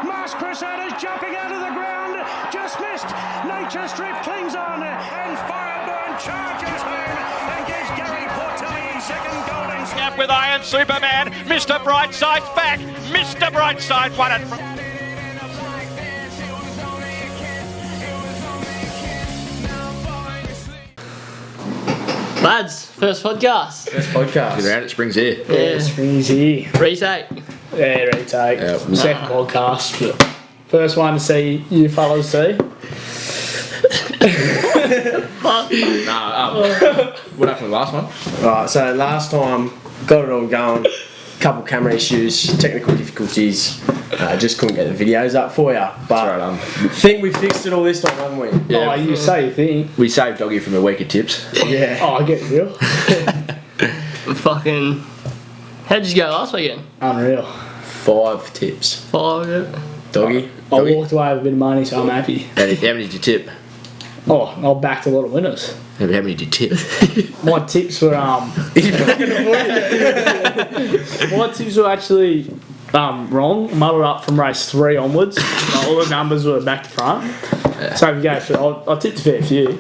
Mas Crusader's jumping out of the ground. Just missed. Nature Strip clings on. And Fireburn charges home and gives Gary Portelli second golden Gap with Iron Superman. Mr. Brightside's back. Mr. Brightside won it. Lads, first podcast. Get around, it springs here. Yeah, Springs here. retake. Yeah, retake. Yeah. Second podcast. First one to see you fellas see. What happened with the last one? Right, so last time got it all going, couple camera issues, technical difficulties, just couldn't get the videos up for you. But Right, think we fixed it all this time, haven't we? Oh, you say you think. we saved Doggy from a week of tips. Yeah. Oh, I get you. Fucking. How'd you go last weekend? Unreal. 5 tips. 5, yeah. Doggy? I walked away with a bit of money, so I'm happy. How many did you tip? Oh, I backed a lot of winners. How many did you tip? My tips were my tips were actually wrong. Muddled up from race 3 onwards. All the numbers were back to front. So if you go through, I tipped a fair few.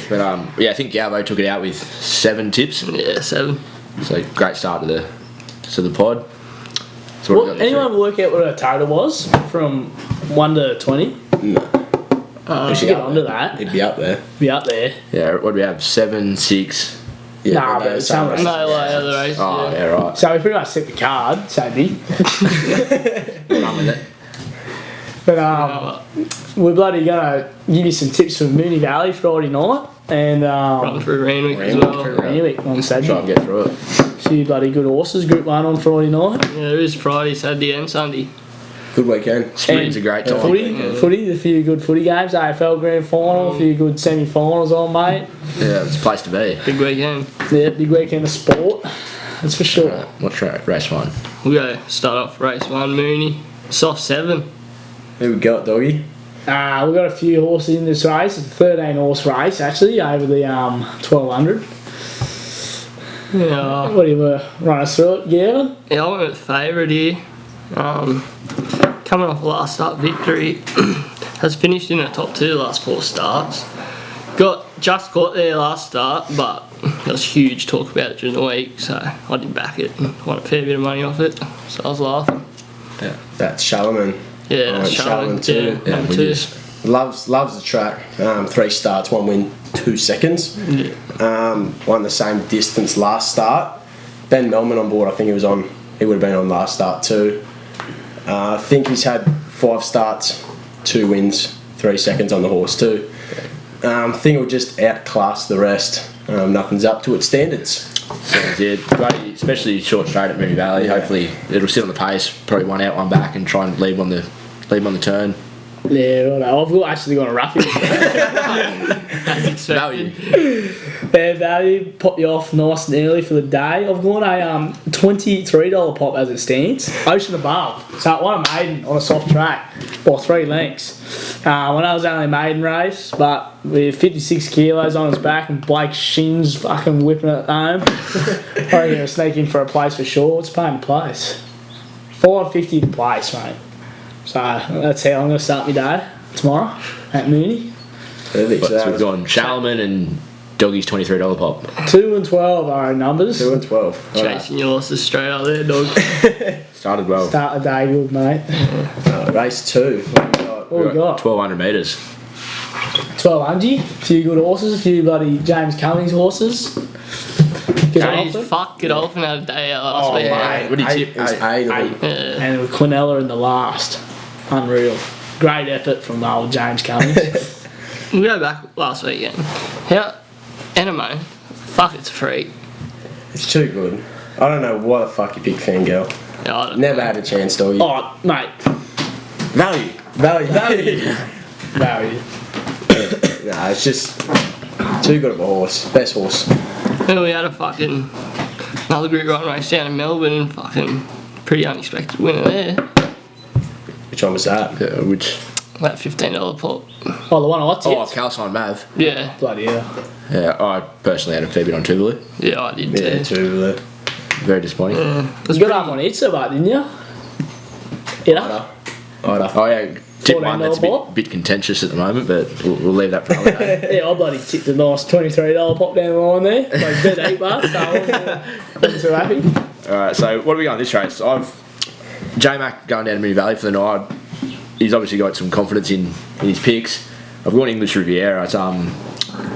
But I think Galvo took it out with 7 tips. Yeah, 7. So great start to the pod. So what have we got this Anyone work out what a total was from 1 to 20? We should get onto that. It'd be up there. Be up there. week? Yeah, what do we have? 7, 6. Yeah, Nah, but it's some race. No way, other race. Oh, yeah. yeah, right. So we pretty much set the card, Sadie. Run with it. But we're bloody gonna give you some tips for Mooney Valley Friday night and Run through Randwick as well. Randwick on Try Saturday. and get through it. Few bloody good horses. Group 1 on Friday night. Yeah, there is Friday, Saturday, and Sunday. Good weekend. Spring's a great time. Footy, a few good footy games. AFL Grand Final, a few good semi-finals on, mate. Yeah, it's a place to be. Big weekend. Yeah, big weekend of sport. That's for sure. What's race 1? We'll go start off race 1, Mooney. Soft 7. Who we got, Doggy? We've got a few horses in this race. It's a 13 horse race actually over the 1200. Yeah. What do you run us through it, Gavin? Yeah, I went with favourite here. Coming off last start victory, has finished in the top 2 last 4 starts. Just got there last start, but there was huge talk about it during the week, so I did back it and won a fair bit of money off it. So I was laughing. Yeah. That's Shalloman. Yeah, that's Charlton Charlton. too. Yeah, number 2. Loves the track. 3 starts, 1 win, 2 seconds. Won the same distance last start. Ben Melman on board. I think he would have been on last start too. I think he's had 5 starts, 2 wins, 3 seconds on the horse too. I think he'll just outclass the rest. Nothing's up to its standards. So, yeah, great, especially short straight at Mooney Valley. Yeah. Hopefully it'll sit on the pace, probably 1 out, 1 back, and try and leave on the turn. Yeah, right. I've actually got a roughie. Value. Fair value, pop you off nice and early for the day. I've got a $23 pop as it stands. Ocean Above. So I won a maiden on a soft track by 3 lengths. When I was only a maiden race, but with 56 kilos on his back and Blake Shins fucking whipping it home, I'm going to sneak in for a place for sure. It's paying the place. $4.50 to place, mate. So that's how I'm going to start my day tomorrow at Mooney. Perfect. So we've gone Shalman and Doggy's $23 pop. 2 and 12 are our numbers. 2 and 12. Chasing your horses straight up there, dog. Started well. Start the day good, mate. Race 2. What we got? 1,200 metres. 1200. A few good horses. A few bloody James Cummings horses. James fuck Godolphin had a day out last week. What do you tip? It was 8 of them. Yeah. And with Quinella in the last. Unreal. Great effort from old James Cummings. We'll go back last weekend. Enemo, fuck, it's a freak. It's too good. I don't know why the fuck you picked Fangirl. Yeah, I don't Never know. had a chance, Doggy. Oh, mate. Value. Value. Nah, it's just too good of a horse. Best horse. Then we had another group run race down in Melbourne and fucking pretty unexpected winner there. Which one was that? Which? About $15 pop. Oh, the one I tipped. Oh, Calcine Mav. Yeah, Bloody hell. Yeah, I personally had a fair bit on Tuvalu. yeah, I did Yeah, too. 2 Very disappointing. It was You got up on Itza, but didn't you? Yeah. either. Oh yeah, tip one that's a $14 bit contentious at the moment, but we'll leave that for another day. Yeah, I bloody tipped a nice $23 pop down the line there. Like bet $8, so I wasn't too happy. Alright, so what do we got on this race? J-Mac going down to Moonee Valley for the night. He's obviously got some confidence in his picks. I've gone English Riviera. It's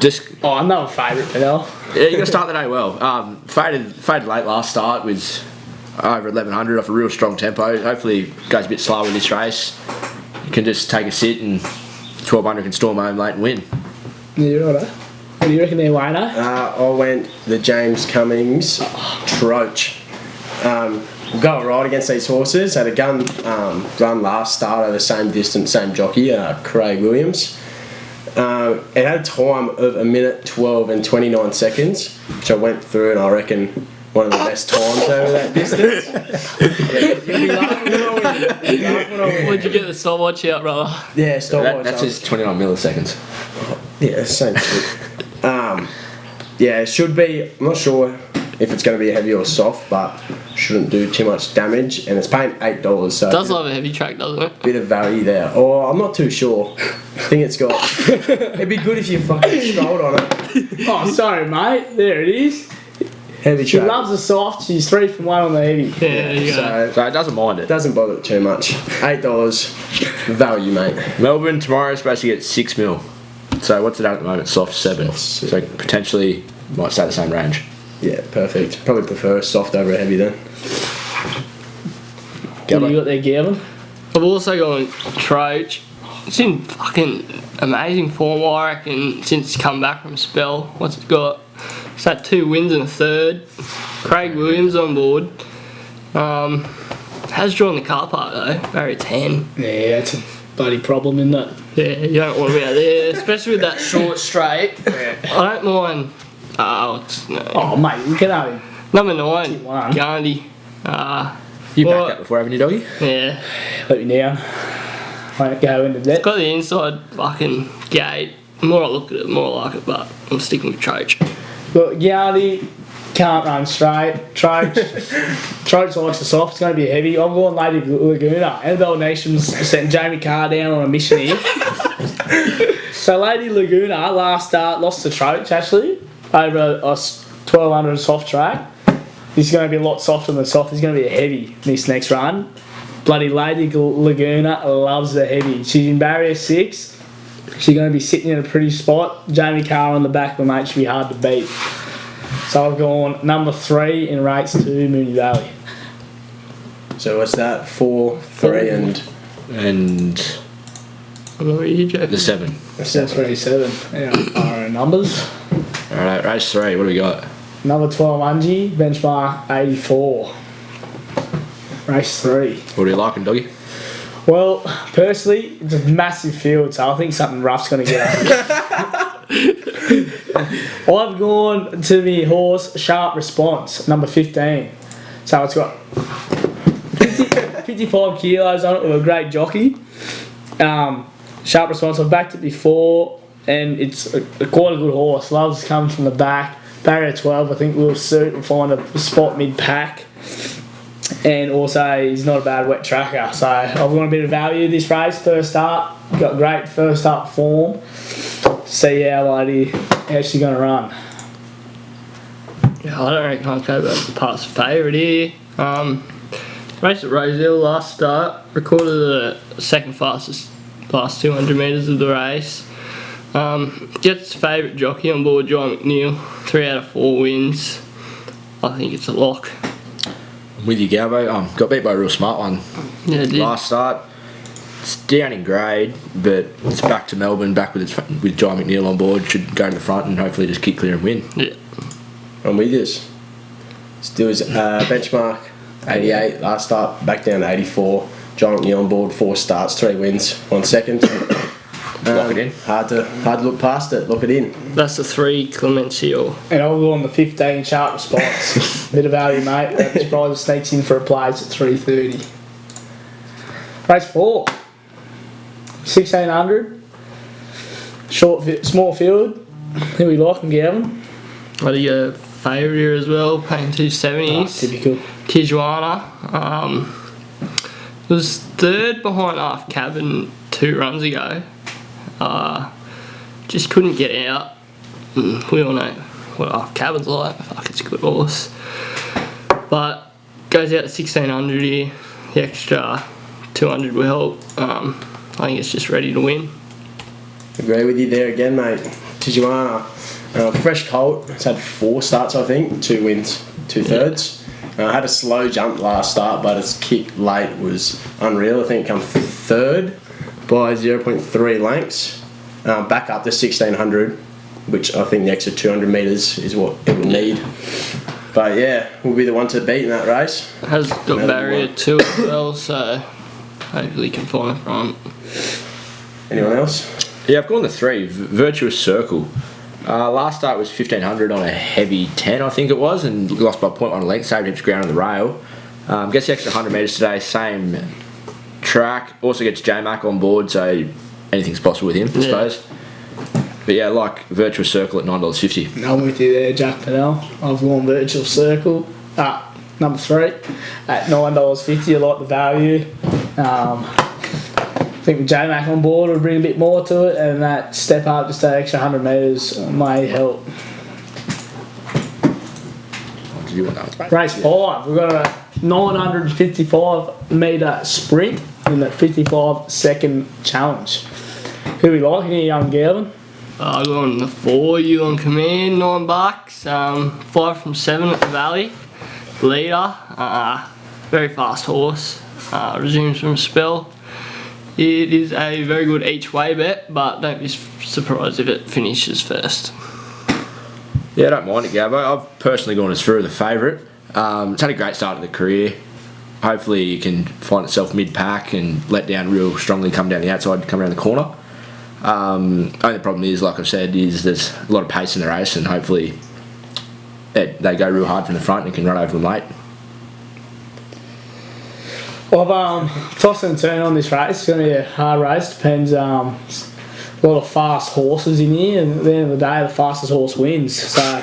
just Oh, another favourite for now. yeah, you got to start the day well. Faded late last start with over 1100 off a real strong tempo. Hopefully goes a bit slower in this race. You can just take a sit and 1200 can storm home late and win. Yeah, right. What do you reckon there, Wayno? I went the James Cummings Troach. Got right against these horses. Had a gun run last start over the same distance, same jockey, Craig Williams. It had a time of 1 minute 12 and 29 seconds, which I went through, and I reckon one of the best times over that distance. You'll be laughing when I win. Where'd you get the stopwatch out, brother? Yeah, stopwatch. That's just 29 milliseconds. Yeah, same shit. Yeah, it should be. I'm not sure if it's going to be heavy or soft, but shouldn't do too much damage. And it's paying $8, so Does love a heavy track, doesn't it? bit of value there. Oh, I'm not too sure. I think it's got. It'd be good if you fucking strolled on it. Oh, sorry, mate. There it is. Heavy She track. loves the soft. She's 3 from 1 on the heavy. Yeah, there you go. So So it doesn't mind it. doesn't bother it too much. $8 value, mate. Melbourne tomorrow is supposed to get 6 mil. So what's it at the moment? Soft 7. Soft So potentially might stay the same range. Yeah, perfect. Probably prefer a soft over a heavy then. What do you got there, Gavin? I've also gone Troach. It's in fucking amazing form, I reckon, since it's come back from a spell. What's it got? It's had 2 wins and a third. Craig Williams on board. Has drawn the car park though, very 10. Yeah, that's a bloody problem, isn't it? Yeah, you don't want to be out there, especially with that short straight. I don't mind. No. Oh, mate, you can have him. Number 9, Tip one. Gandhi. You Well- backed that before, haven't you, doggy? Yeah, Let me down. Won't go into that. got the inside fucking gate. The more I look at it, the more I like it, but I'm sticking with Troach. Look, Yardy can't run straight. Troach likes the soft. It's going to be heavy. I'm going Lady Laguna. Annabelle Nation's sent Jamie Carr down on a mission here. So Lady Laguna last start lost to Troach actually over a 1200 soft track. This is going to be a lot softer than soft. It's going to be a heavy this next run. Bloody Lady Laguna loves the heavy. She's in barrier 6. She's going to be sitting in a pretty spot. Jamie Carr on the back of the mate should be hard to beat. So I've gone number 3 in race 2, Moonee Valley. So what's that? 4, 3, and And I know what you Joe. the 7. That's 37. Yeah, our numbers. Alright, race 3. What do we got? Number 12, Ungie, benchmark 84. Race 3. What are you liking, doggy? Well, personally, it's a massive field, so I think something rough's going to get up. I've gone to the horse Sharp Response, number 15. So it's got 55 kilos on it with a great jockey. Sharp Response, I've backed it before, and it's quite a good horse. Loves coming from the back. Barrier 12, I think will suit and find a spot mid-pack. And also, he's not a bad wet tracker. So I've got a bit of value this race. First up, got great first up form. See how she's going to run. Yeah, I don't reckon I'd go about past favourite here. Race at Rosedale last start, recorded the second fastest last 200 metres of the race. Gets favourite jockey on board, John McNeil, 3 out of 4 wins. I think it's a lock. I'm with you, Galbo. Got beat by a real smart one Yeah, it did. last start. It's down in grade, but it's back to Melbourne, back with John McNeil on board. Should go to the front and hopefully just kick clear and win. Yeah. I'm with this. Still is benchmark 88 last start, back down to 84. John McNeil on board, 4 starts, 3 wins, 1 second. Lock it in. Hard to look past it. Lock it in. That's the 3 Clemencio. And I'll go on the 15 Sharp Response. Bit of value, mate. That surprise sneaks in for a place at 3:30. Race 4. 1600. Small field. Who we like, Gavin? I do a favourite here as well, paying 270s. Typical. Tijuana. Was third behind half cabin 2 runs ago. Just couldn't get out. We all know what half cabin's like. Fuck, it's a good horse. But goes out to 1600 here. The extra 200 will help. I think it's just ready to win. Agree with you there again, mate. Tijuana, fresh colt. It's had 4 starts, I think. 2 wins, 2 thirds. Had a slow jump last start, but its kick late was unreal. I think it come 3rd by 0.3 lengths. Back up to 1600, which I think the extra 200 metres is what it will need. But yeah, we'll be the one to beat in that race. Has got barrier 2 as well, so hopefully can find a front. Anyone else? Yeah, I've gone the 3, Virtuous Circle. Last start was 1500 on a heavy 10, I think it was, and lost by 0.1 length, saved heaps of ground on the rail. Gets the extra 100 metres today, same track. Also gets J-Mac on board, so anything's possible with him, I suppose. But yeah, like Virtuous Circle at $9.50. I'm with you there, Jack Pennell. I've gone Virtual Circle. Number 3 at $9.50. I like the value. I think with J-Mac on board will bring a bit more to it, and that step up, just that extra 100 metres may help. What did you want that? Race 5, we've got a 955 metre sprint in the 55-second challenge. Who we like here, young Gavin? I got on the 4, you on command, $9. 5 from 7 at the Valley. Leader, very fast horse. Resumes from a spell. It is a very good each way bet, but don't be surprised if it finishes first. Yeah, I don't mind it, Gabo. I've personally gone as through the favourite. It's had a great start to the career. Hopefully it can find itself mid-pack and let down real strongly, come down the outside and come around the corner. Only problem is, like I've said, is there's a lot of pace in the race, and hopefully they go real hard from the front and can run over them late. Well, I've tossed and turned on this race. It's going to be a hard race. Depends. A lot of fast horses in here, and at the end of the day, the fastest horse wins. So,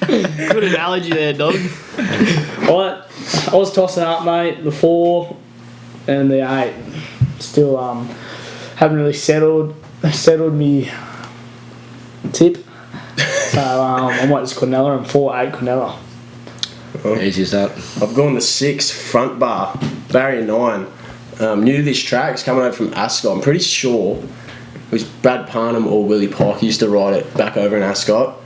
Good analogy there, dog. I was tossing up, mate. The 4 and the 8. Still haven't really settled me tip. So I might just Quinella and 4-8 Quinella. Easy as that. I've gone the 6 front bar, barrier 9. New to this track, it's coming over from Ascot. I'm pretty sure it was Brad Parnham or Willie Pike used to ride it back over in Ascot.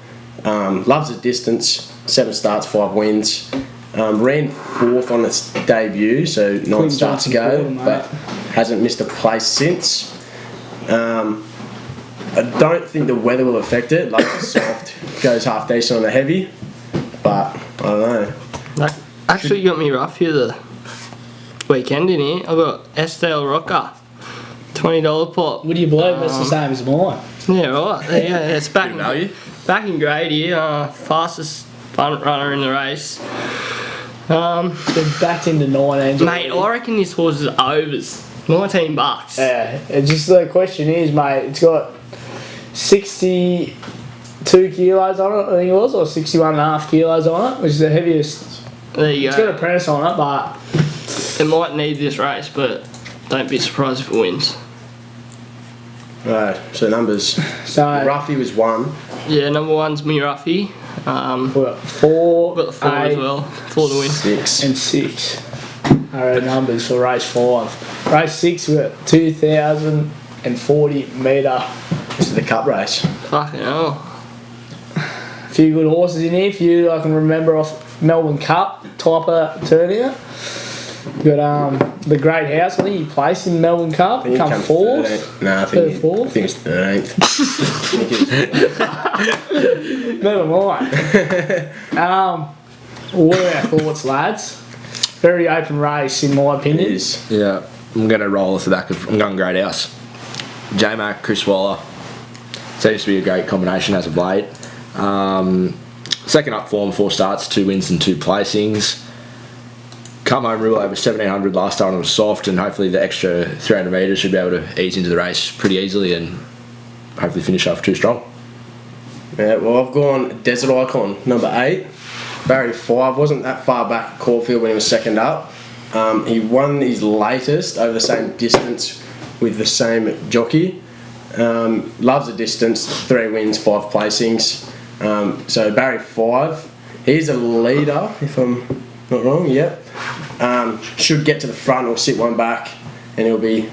Loves the distance, 7 starts, 5 wins. Ran 4th on its debut, so 9 starts ago, but hasn't missed a place since. I don't think the weather will affect it. Like soft, goes half decent on the heavy, but I don't know. Actually, you got me rough here the weekend in here. I got Estelle Rocker, $20 pot. Would you believe that's the same as mine? Yeah, right. Yeah, it's back Value. back in grade here. Fastest front runner in the race. Been backed into 19. Mate, I reckon this horse is overs. $19. Yeah, it's just the question is, mate, it's got 62 kilos on it, I think it was, or 61.5 kilos on it, which is the heaviest. There you It's go. got a press on it, but It might need this race, but don't be surprised if it wins. Right, so numbers. so Ruffy was 1. Yeah, number 1's me Ruffy. we've got 4, Got the 4 as 8, well. 4 to win. 6. and 6 are our numbers for race 5. Race 6, we've got 2,040 metre. This is the cup race. Fucking hell. A few good horses in here, few I can remember off Melbourne Cup type of turnout. We've got the Great House, I think he placed in Melbourne Cup, I think come he 4th. 13th. No, I think it's 13th. Never mind. What are our thoughts, lads? Very open race, in my It opinion. is. Yeah, I'm going to roll off the back of. I'm going Great House. J-Mac, Chris Waller. Seems to be a great combination as of late. Second up form, 4 starts, 2 wins and 2 placings. Come home real over 1700 last start on was soft, and hopefully the extra 300 metres should be able to ease into the race pretty easily and hopefully finish off 2 strong. Yeah, well, I've gone Desert Icon, number 8. Barrier 5, wasn't that far back at Caulfield when he was second up. He won his latest over the same distance with the same jockey. Loves the distance, 3 wins, 5 placings. So Barry 5. He's a leader, if I'm not wrong, yep. Should get to the front or sit one back, and he'll be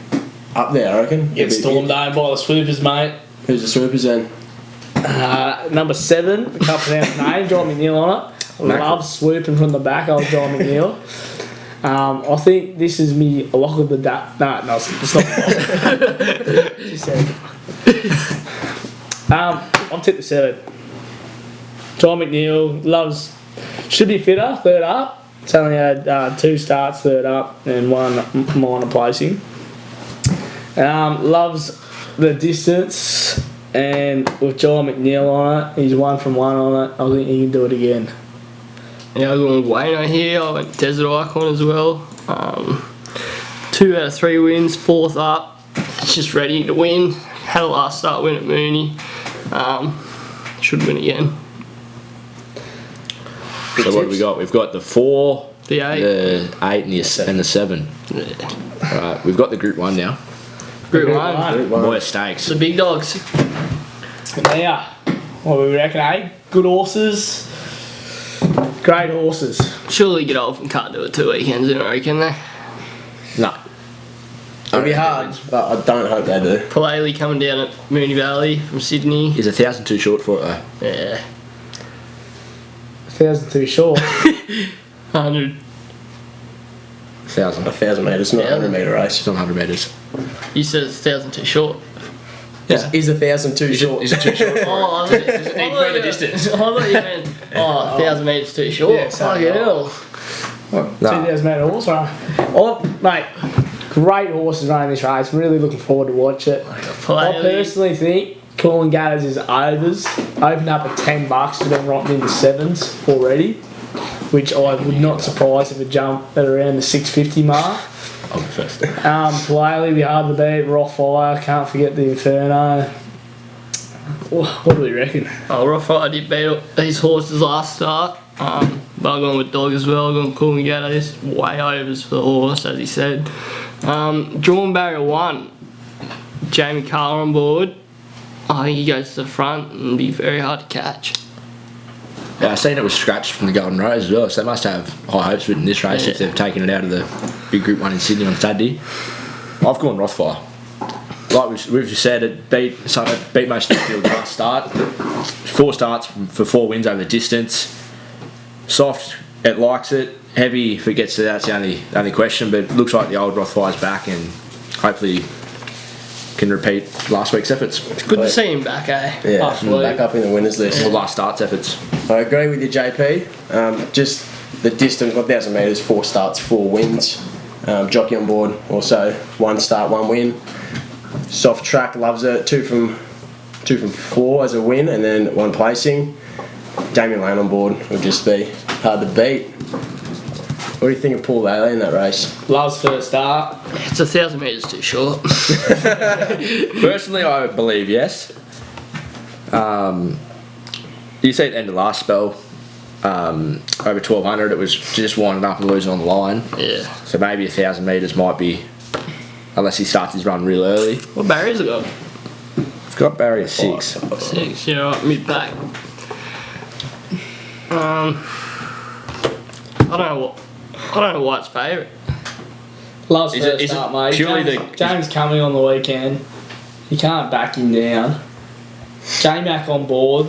up there, I reckon. Get stormed over by the swoopers, mate. Who's the swoopers then? Number 7, I can't pronounce his name, John McNeil on it. Love swooping from the back, old John McNeil. I think this is me a lock of the day. No, it's not. She said. I'll tip the 7. John McNeil should be fitter, third up. It's only had 2 starts, third up, and 1 minor placing. Loves the distance, and with John McNeil on it, he's 1 from 1 on it. I think he can do it again. Yeah, I'm going with Wayno here. I went Desert Icon as well. 2 out of 3 wins, 4th up. Just ready to win. Had a last start win at Mooney. Should win again. So what do we got? We've got the 4, The 8. the 8 and the 7. Yeah. Alright, we've got the Group 1 now. Group 1. Group 1. Boy stakes. The big dogs. Now, what do we reckon, eh? Good horses. Great horses. Surely get off and can't do it 2 weekends in a row, can they? No. It'll be hard, but I don't hope they do. Palele coming down at Mooney Valley from Sydney. Is 1,000 too short for it though? Yeah. 1,000 too short. 100. 1,000. 1,000 metres, not a 100 metre race. It's not 100 metres. You said it's 1,000 too short. Yeah. Is 1,000 too short? Is it too short? Oh, I thought, Does it need further distance? I thought you meant 1,000 metres too short. Yeah, so- Fucking hell. 2,000 metre horse run. Oh, mate, great horses running this race. Really looking forward to watch it. I Palele. personally think Calling Gatters is overs. Opened up at $10, has been rotting into 7s already, which I would not surprise if it jumped at around the 650 mark. I'll be first. Palele, be hard to beat. Raw Fire, can't forget the Inferno. What do we reckon? Oh, Rothfire did beat these horses last start. But I'm going with Dog as well. I'm going Cool and Gatters. Way overs for the horse, as he said. Drawn barrier 1. Jamie Carr on board. I think he goes to the front and be very hard to catch. Yeah, I've seen it was scratched from the Golden Rose as well, so they must have high hopes in this race if they've taken it out of the big Group 1 in Sydney on Saturday. I've gone Rothfire. Like we've just said, it beat most of the field last start. 4 starts for 4 wins over the distance. Soft, it likes it. Heavy, if it gets to that's the only question, but it looks like the old Rothfire's back and hopefully can repeat last week's efforts. Good to see him back, eh? Yeah, Last week. back up in the winners list. Or last start's efforts. I agree with you, JP. Just the distance, 1,000 metres, 4 starts, 4 wins. Jockey on board, also 1 start, 1 win. Soft track, loves it. 2 from 4 as a win, and then 1 placing. Damien Lane on board would just be hard to beat. What do you think of Paul Bailey in that race? Loves first start. It's 1,000 metres too short. Personally, I believe yes. You see at the end of the last spell, over 1,200, it was just winding up and losing on the line. Yeah. So maybe 1,000 metres might be, unless he starts his run real early. What barriers have got? We've got barrier 6. 6, yeah, right, mid back. I don't know why it's favourite. Loves Is first it start, mate. purely James coming on the weekend. You can't back him down. J-Mac on board.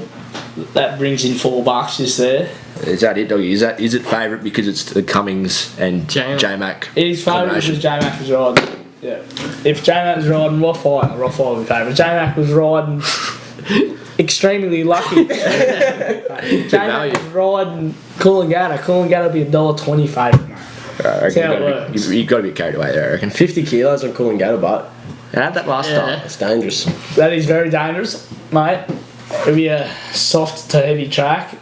That brings in $4 just there. Is that it, Doggy? Is it favourite because it's the Cummings and J-Mac? It is favourite because J-Mac was riding. Yeah. If J-Mac was riding Rothfire would be favourite. J-Mac was riding extremely lucky. J-Mac was riding Coolangatta. Coolangatta would be $1.20 favourite. That's how it works. You've got to be carried away there, I reckon. 50 kilos on Coolangatta, but And had that last start. it's dangerous. That is very dangerous, mate. It'll be a soft to heavy track.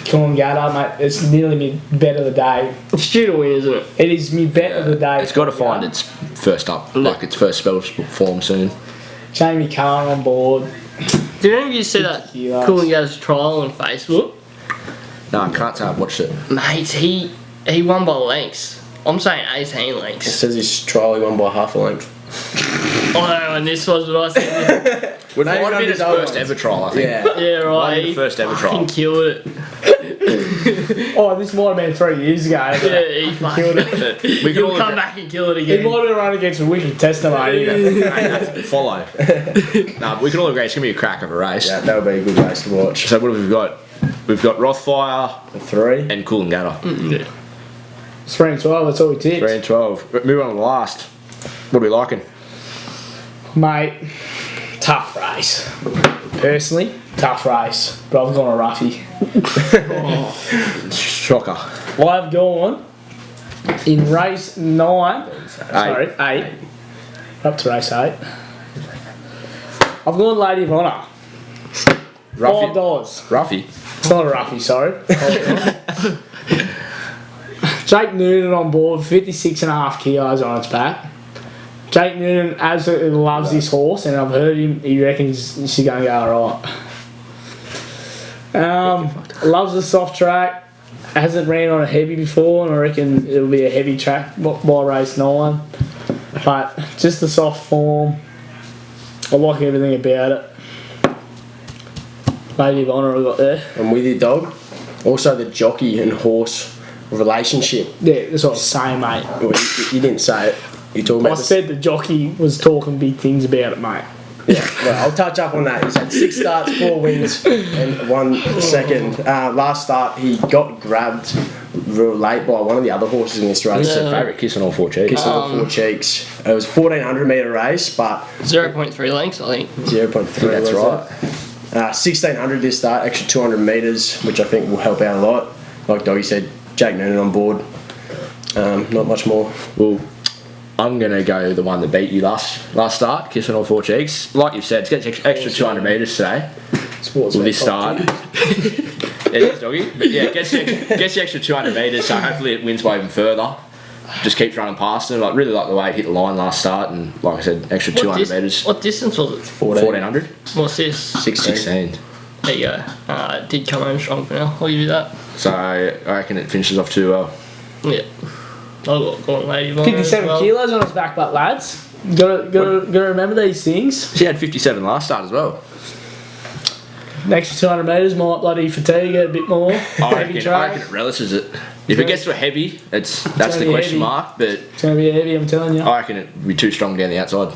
Coolangatta, mate, it's nearly me bet of the day. It's due to win, isn't it? It is me bet of the day. It's got to find its first up, like its first spell form soon. Jamie Carr on board. Did any of you see that kilos. Coolangatta's trial on Facebook? No, I can't say I've watched it. Mate, he won by lengths. I'm saying 18 It lengths. says his trial he won by half a length. Oh no, and this was what I said. Well, Maybe might have not been his his old first ones. ever trial, I think. Yeah. Yeah, Might right. have been the first ever Fucking trial. killed it. Oh, this might have been 3 years ago. Yeah, he fucking killed it. But we can He'll all come agree. back and kill it He again. might have been running against a wicked testimony. Hey, that's follow. Nah, but we can all agree it's going to be a crack of a race. Yeah, that would be a good race to watch. So what have we got? We've got Rothfire The 3. and Coolangatta. Yeah. 3 and 12, that's all we tipped. 3 and 12. But move on to the last. What are we liking? Mate, tough race. Personally, tough race. But I've gone a roughie. Shocker. I've gone in race 9. Sorry, 8. Up to race 8. I've gone Lady of Honour. Ruffy. $5. Ruffy. It's not a roughie, sorry. Jake Noonan on board, 56.5 kilos on its back. Jake Noonan absolutely loves this horse, and I've heard him, he reckons she's going to go alright. Loves the soft track, hasn't ran on a heavy before, and I reckon it'll be a heavy track by race 9. But just the soft form, I like everything about it. Lady of Honour I got there. I'm with you, dog. Also, the jockey and horse relationship. Yeah, that's what I was saying, mate. Well, you didn't say it. You're talking I about said the jockey was talking big things about it, mate. Yeah, well, I'll touch up on that. He's had 6 starts, 4 wins, and 1 second. Last start, he got grabbed real late by one of the other horses in this race. It's a favourite, kissing all 4 cheeks. Kissing all 4 cheeks. It was a 1400 metre race, but 0.3 lengths, I think. 0.3. That's was right. it? 1600 this start, extra 200 metres, which I think will help out a lot. Like Doggy said, Jake Noonan on board. Not much more. Well, I'm going to go the one that beat you last start, kissing all 4 cheeks. Like you said, it's got extra 200 metres today Sports with this top start. It is, Doggy. But yeah, gets the extra 200 metres, so hopefully it wins by even further. Just keeps running past them. I really like the way it hit the line last start, and like I said, extra 200 metres. What distance was it? 1400? What's this? 16. There you go. It did come home strong for now. I'll give you that. So I reckon it finishes off too well. Yeah. I've got Lady of Honour as 57 well. kilos on his back, but lads, gotta remember these things. She had 57 last start as well. An extra 200 metres might bloody fatigue it a bit more. I Heavy reckon track. it relishes it. If it gets to a heavy, that's the gonna be question heavy. mark. But It's going to be heavy, I'm telling you. I reckon it'd be too strong down the outside.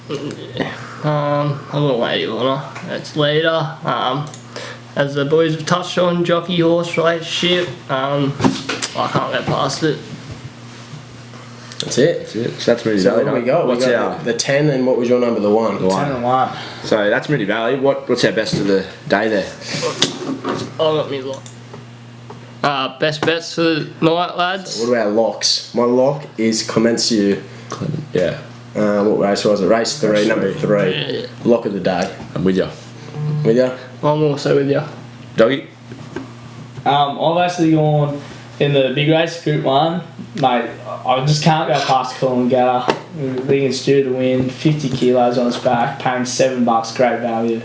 I've got Lady of Honour. It's leader. As the boys have touched on, jockey horse relationship. I can't get past it. That's it. That's it. So that's Moody So Valley. what do we got? What's we our got the 10, and what was your number? The 1. the 10 and 1. So that's Moody Valley. What's our best of the day there? I've got me lot. Best bets for the night, lads. What about locks? My lock is Clemenceau. Yeah, What race was it? Race 3, number 3. Yeah. Lock of the day. I'm with you, With you? I'm also with you. Doggy. I've actually gone in the big race, Group 1. Mate, I just can't go past Coolangatta. I think it's due to win. 50 kilos on its back, paying $7, great value.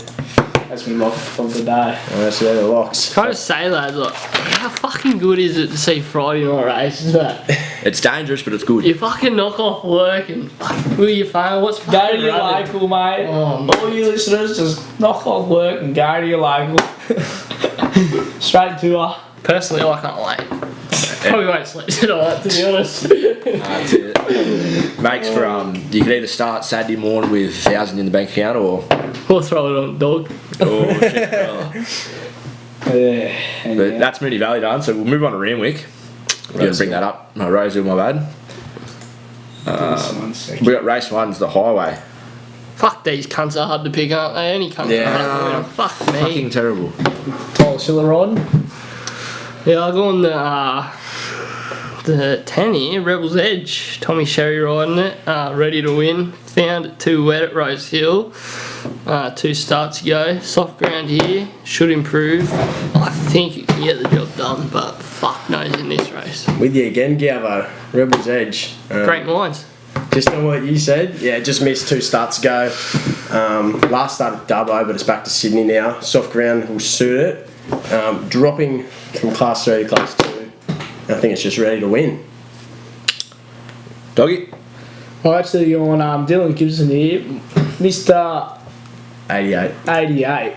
That's my lock of the day. So they're the locks. Can I just say, lads, like, how fucking good is it to see Friday night races, mate? It's dangerous, but it's good. You fucking knock off work and with your phone, what's Go fucking to your running? local, mate. Oh, All you listeners, just knock off work and go to your local. Straight to her. Personally, I can't wait. Probably won't sleep tonight, to be honest. That's it. Makes for you can either start Saturday morning with 1,000 in the bank account, or We'll throw it on dog. shit, fella. Yeah. But that's Moody Valley done. So we'll move on to Randwick. You're gonna bring that up. No, Rosehill, my bad. We got race 1's the highway. Fuck, these cunts are hard to pick, aren't they? Any cunts Yeah. are hard to win. Fuck me. Fucking terrible. Tyler Schiller riding. Yeah, I'll go on the 10 here, Rebel's Edge. Tommy Sherry riding it, ready to win. Found it too wet at Rosehill. 2 starts ago. Soft ground here, should improve. I think it can get the job done, but fuck knows in this race. With you again, Galvo. Rebel's Edge. Great minds. Just on what you said, yeah, just missed 2 starts ago. Last start at Dubbo, but it's back to Sydney now. Soft ground will suit it. Dropping from Class 3 to Class 2. I think it's just ready to win. Doggy. I'm actually going Dylan Gibson here, Mr. 88. 88.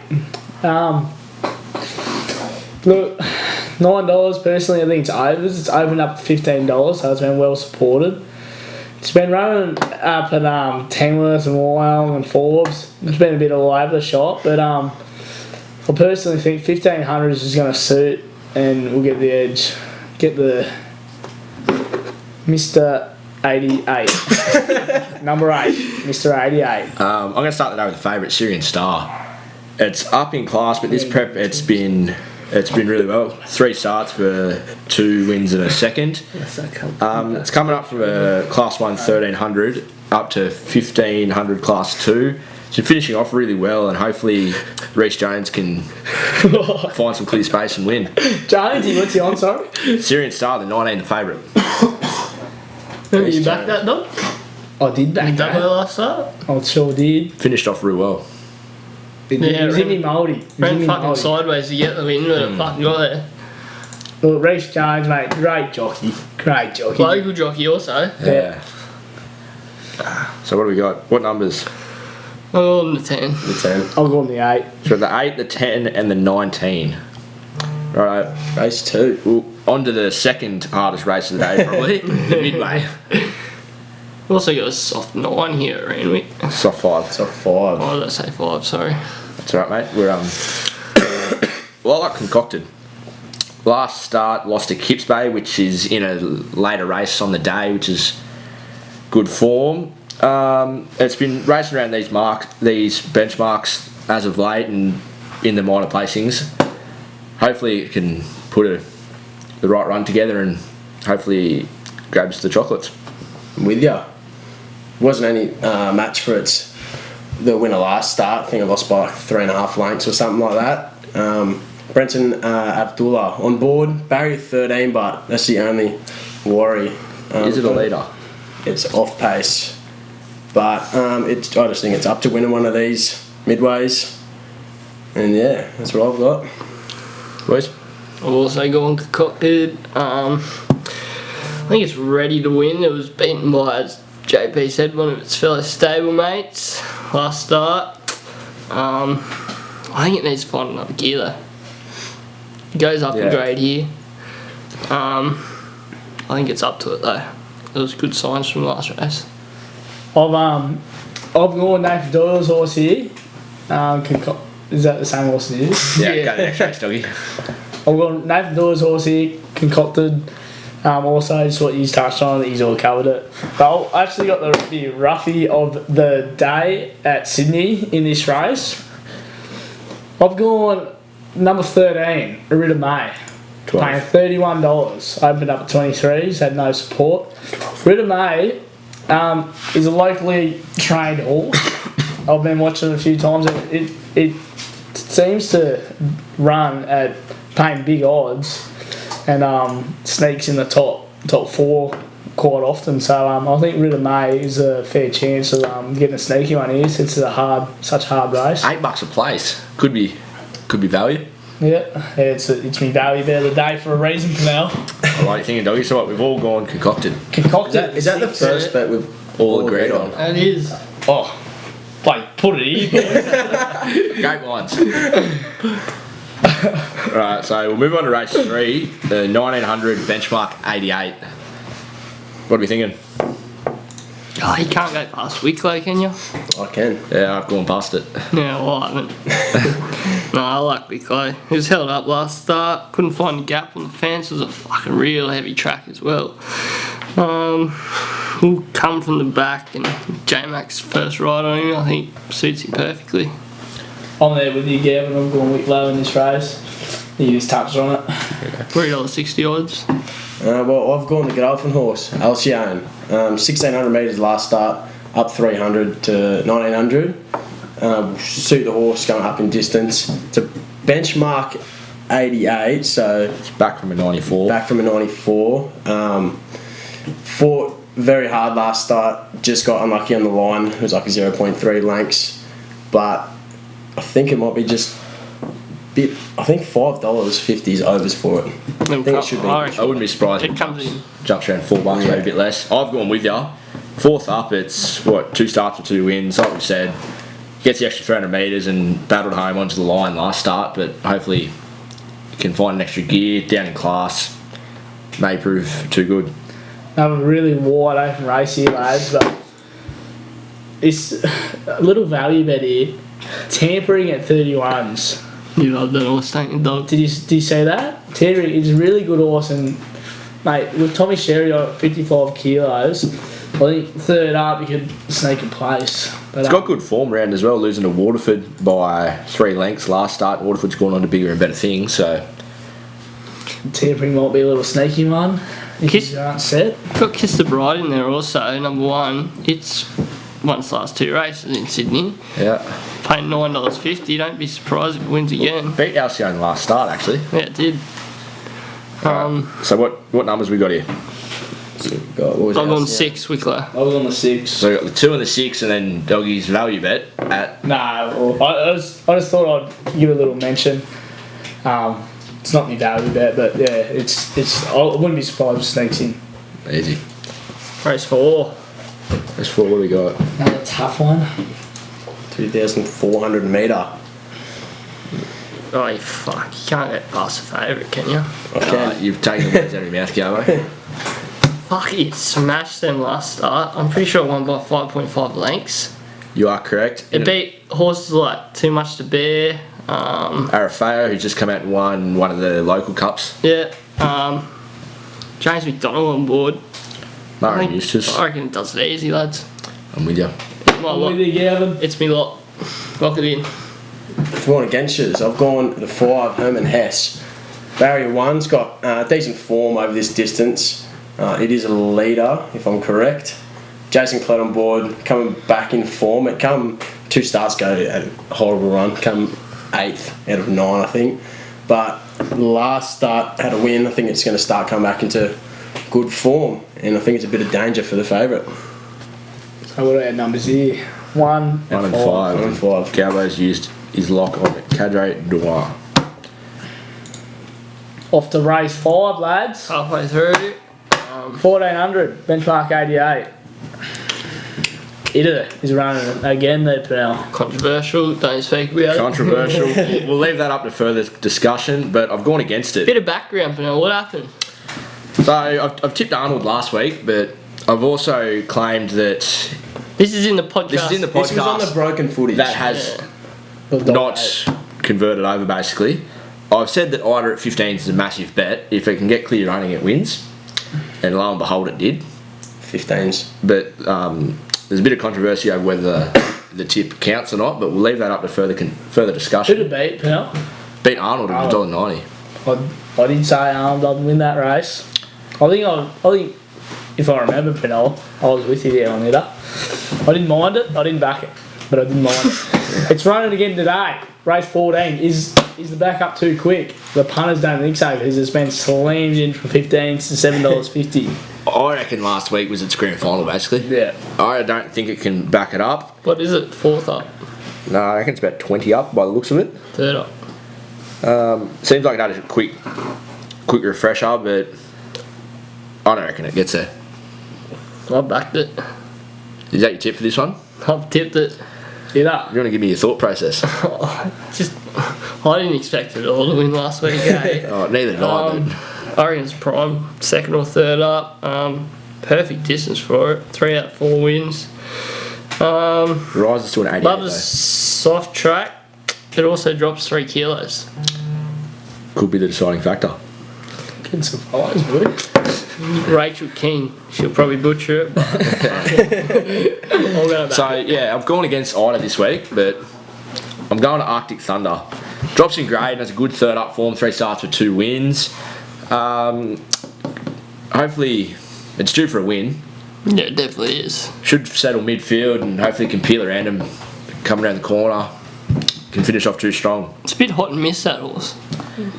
Look, $9 personally, I think it's overs. It's opened up to $15, so it's been well supported. It's been running up at Tamworth and Wyong and Forbes. It's been a bit all over the shop, but I personally think 1500 is just going to suit, and we'll get the edge. Get the Mr. 88. Number 8, Mr. 88. I'm going to start the day with the favourite, Syrian Star. It's up in class, but this prep it's been really well. 3 starts for 2 wins and a second. It's coming up from a Class 1 1300 up to 1500 Class 2. It's been finishing off really well, and hopefully Reece Jones can find some clear space and win. Jonesy, what's he on, sorry? Syrian Star, the 19th favourite. You back that, dog? I did back That that. way last start? I sure did. Finished off real well. It was in me mouldy. Ran fucking sideways to get the win, but it fucking got there. Look, Reece Jones, mate, great jockey. Great jockey. Local jockey also. Yeah. So what do we got? What numbers? Oh, on the 10. The 10. I'll go on the 8. So the 8, the 10 and the 19. Right. Race 2. Well, on to the second hardest race of the day, probably. The midway. We also got a soft 9 here at Randwick. Soft 5. It's a 5. Oh, did I say 5? Sorry. That's alright, mate. We're well, like concocted. Last start lost to Kips Bay, which is in a later race on the day, which is good form. It's been racing around these benchmarks as of late and in the minor placings. Hopefully it can put the right run together and hopefully grabs the chocolates. I'm with ya. Wasn't any match for the winner last start. I think I lost by 3.5 lengths or something like that. Brenton Abdullah on board. Barrier 13, but that's the only worry. Is it a leader? It's off pace. But I just think it's up to winning one of these midways. And yeah, that's what I've got. Boys? I've also gone concocted. I think it's ready to win. It was beaten by, as JP said, one of its fellow stablemates last start. I think it needs to find another gear though. It goes up in grade here. I think it's up to it though. There was good signs from last race. I've gone Nathan Doyle's horse here. Is that the same horse it is? Yeah, go to the next race, doggy. I've gone Nathan Doyle's horse here, concocted. Also, just what you touched on, he's all covered it. But I actually got the roughie of the day at Sydney in this race. I've gone number 13, Arita May. 12. Paying $31. Opened up at 23s, had no support. Arita May is a locally trained horse. I've been watching it a few times. It seems to run at paying big odds and sneaks in the top 4 quite often. So I think Ritter May is a fair chance of getting a sneaky one here since it's such a hard race. $8 a place. Could be value. Yeah, it's me value bet of the day for a reason, Canal. I like thinking, doggy. So what? We've all gone concocted. Concocted. Is that the first bet we've all agreed on? That is. Oh, like put it here. Great minds. Right, so we'll move on to race 3, the 1900 benchmark 88. What are we thinking? Oh, you can't go past Wicklow, can you? I can. Yeah, I've gone past it. No, well, I haven't. No, I like Wicklow. He was held up last start. Couldn't find a gap on the fence. It was a fucking real heavy track as well. He'll come from the back, and J-Mac's first ride on him, I think, suits him perfectly. I'm there with you, Gavin. I'm going Wicklow in this race. You just touched on it. $3.60 odds. Well, I've gone the Godolphin horse, Alcyone. 1600 metres last start, up 300 to 1900. Suit the horse going up in distance. It's a benchmark 88, so It's back from a 94. back from a 94. Fought very hard last start, just got unlucky on the line. It was like a 0.3 lengths, but I think it might be just bit. I think $5.50 is overs for it. I think it should be. I I wouldn't be surprised. It comes in. Jumps around $4, maybe a bit less. I've gone with you. Fourth up, it's what, 2 starts for 2 wins. Like we said, gets the extra 300 metres and battled home onto the line last start, but hopefully you can find an extra gear down in class. May prove too good. Have a really wide open race here, lads, but it's a little value bet here. Tampering at 31s. You love that horse, don't you, dog? Did you see that? Tampering is a really good horse, and mate, with Tommy Sherry on 55 kilos, I think third up you could sneak in place. But, It's got good form round as well, losing to Waterford by 3 lengths last start. Waterford's gone on to bigger and better things, so Tampering might be a little sneaky one if Kiss- you aren't set. Got Kiss the Bride in there also, number 1. It's won its last 2 races in Sydney. yeah. Paying $9.50. Don't be surprised if it wins again. Beat Alcyone last start actually. Yeah, it did. So what numbers we got here? What was I'm ours? on 6, Wicklow. I was on the 6. So we got the 2 and the 6, and then Doggy's value bet at Nah, I just thought I'd give a little mention. It's not my value bet, but yeah, it's. I wouldn't be surprised if it sneaks in. easy. Race 4. That's 4. What do we got? Another tough one. 2,400 metre. Oh, you fuck. You can't get past the favourite, can you? Okay. You've taken the words out of your mouth, Garbo. Fuck, it smashed them last start. I'm pretty sure it won by 5.5 lengths. You are correct. It beat horses like Too Much to Bear. Arafeo, who's just come out and won one of the local cups. Yeah. James McDonald on board. Murray Eustace. I reckon it does it easy, lads. I'm with you. It's my lot. With you, Gavin. It's me lot. Lock it in. If you want against us, I've gone the 5, Herman Hess. Barrier 1's got decent form over this distance. It is a leader, if I'm correct. Jason Clett on board, coming back in form. It come 2 starts ago, had a horrible run. Come 8th out of 9, I think. But last start had a win. I think it's going to start coming back into good form, and I think it's a bit of danger for the favourite. So what are our numbers here? 1 1 and 5. 1 and 5. Garbo's used his lock on it. Cadre Noir. Off to race 5, lads. Halfway through. 1400, benchmark 88. Ida is running again there, Pernell. Controversial. Don't speak about it. Controversial. We'll leave that up to further discussion, but I've gone against it. Bit of background, Pernell. What happened? So I've tipped Arnold last week, but I've also claimed that This is in the podcast. this is in the This was on the podcast broken footage. that has The dog not eight. converted over, basically. I've said that Ida at 15 is a massive bet. If it can get clear running, it wins. And lo and behold, it did. 15s. But there's a bit of controversy over whether the tip counts or not, but we'll leave that up to further Who discussion. to beat, Pernell? Beat Arnold at $1.90. I did say Arnold doesn't win that race. I think if I remember, Pernell, I was with you there on it. I didn't mind it. I didn't back it, but I didn't mind it. It's running again today. Race 14. Is the backup too quick? The punters don't think so because it's been slammed in from $15 to $7.50. I reckon last week was its grand final, basically. Yeah. I don't think it can back it up. What is it? 4th up. No, I reckon it's about 20 up by the looks of it. 3rd up. Seems like it had a quick refresher, but I don't reckon it gets there. I backed it. Is that your tip for this one? I've tipped it. Yeah. You want to give me your thought process? Just, I didn't expect it all to win last week, eh? Oh, neither did I, dude. I reckon it's prime, 2nd or 3rd up. Perfect distance for it. 3 out of 4 wins. Rises to an 88 Love the though. soft track. It also drops 3 kilos. Could be the deciding factor. Getting some followers, boy. Rachel King, she'll probably butcher it, but I'll go back. So, yeah, I've gone against Ida this week, but I'm going to Arctic Thunder. Drops in grade and has a good 3rd up form, 3 starts with 2 wins. Hopefully, it's due for a win. Yeah, it definitely is. Should settle midfield and hopefully can peel around him, come around the corner, can finish off too strong. It's a bit hot and miss, that horse.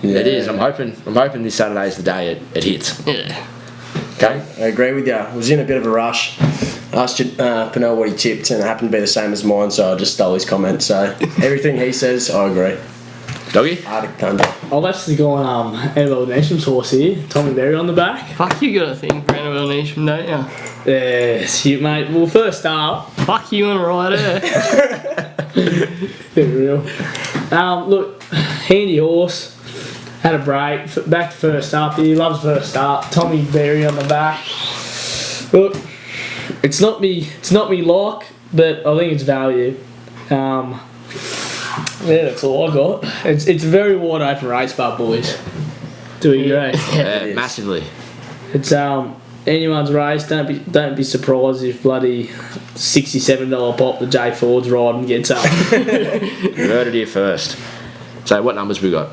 It is. I'm hoping this Saturday is the day it hits. Yeah. Okay. I agree with you. I was in a bit of a rush. Asked Pernell what he tipped, and it happened to be the same as mine, so I just stole his comment. So everything he says, I agree. Doggy? Arctic Thunder. I've actually gone Annabelle Nation's horse here. Tommy Berry on the back. Fuck, you got a thing for Annabelle Neesham, don't you? Yes, you mate. Well, first up, Fuck you and Ryder. bit real. Look, handy horse. Had a break. Back to first up. He loves first up. Tommy Berry on the back. Look, it's not me lock, but I think it's value. Yeah, that's all I got. It's a very wide open race, bar boys. Do we agree? Yeah, massively. It's anyone's race. Don't be surprised if bloody $67 pop the J Ford's riding gets up. You heard it here first. So what numbers we got?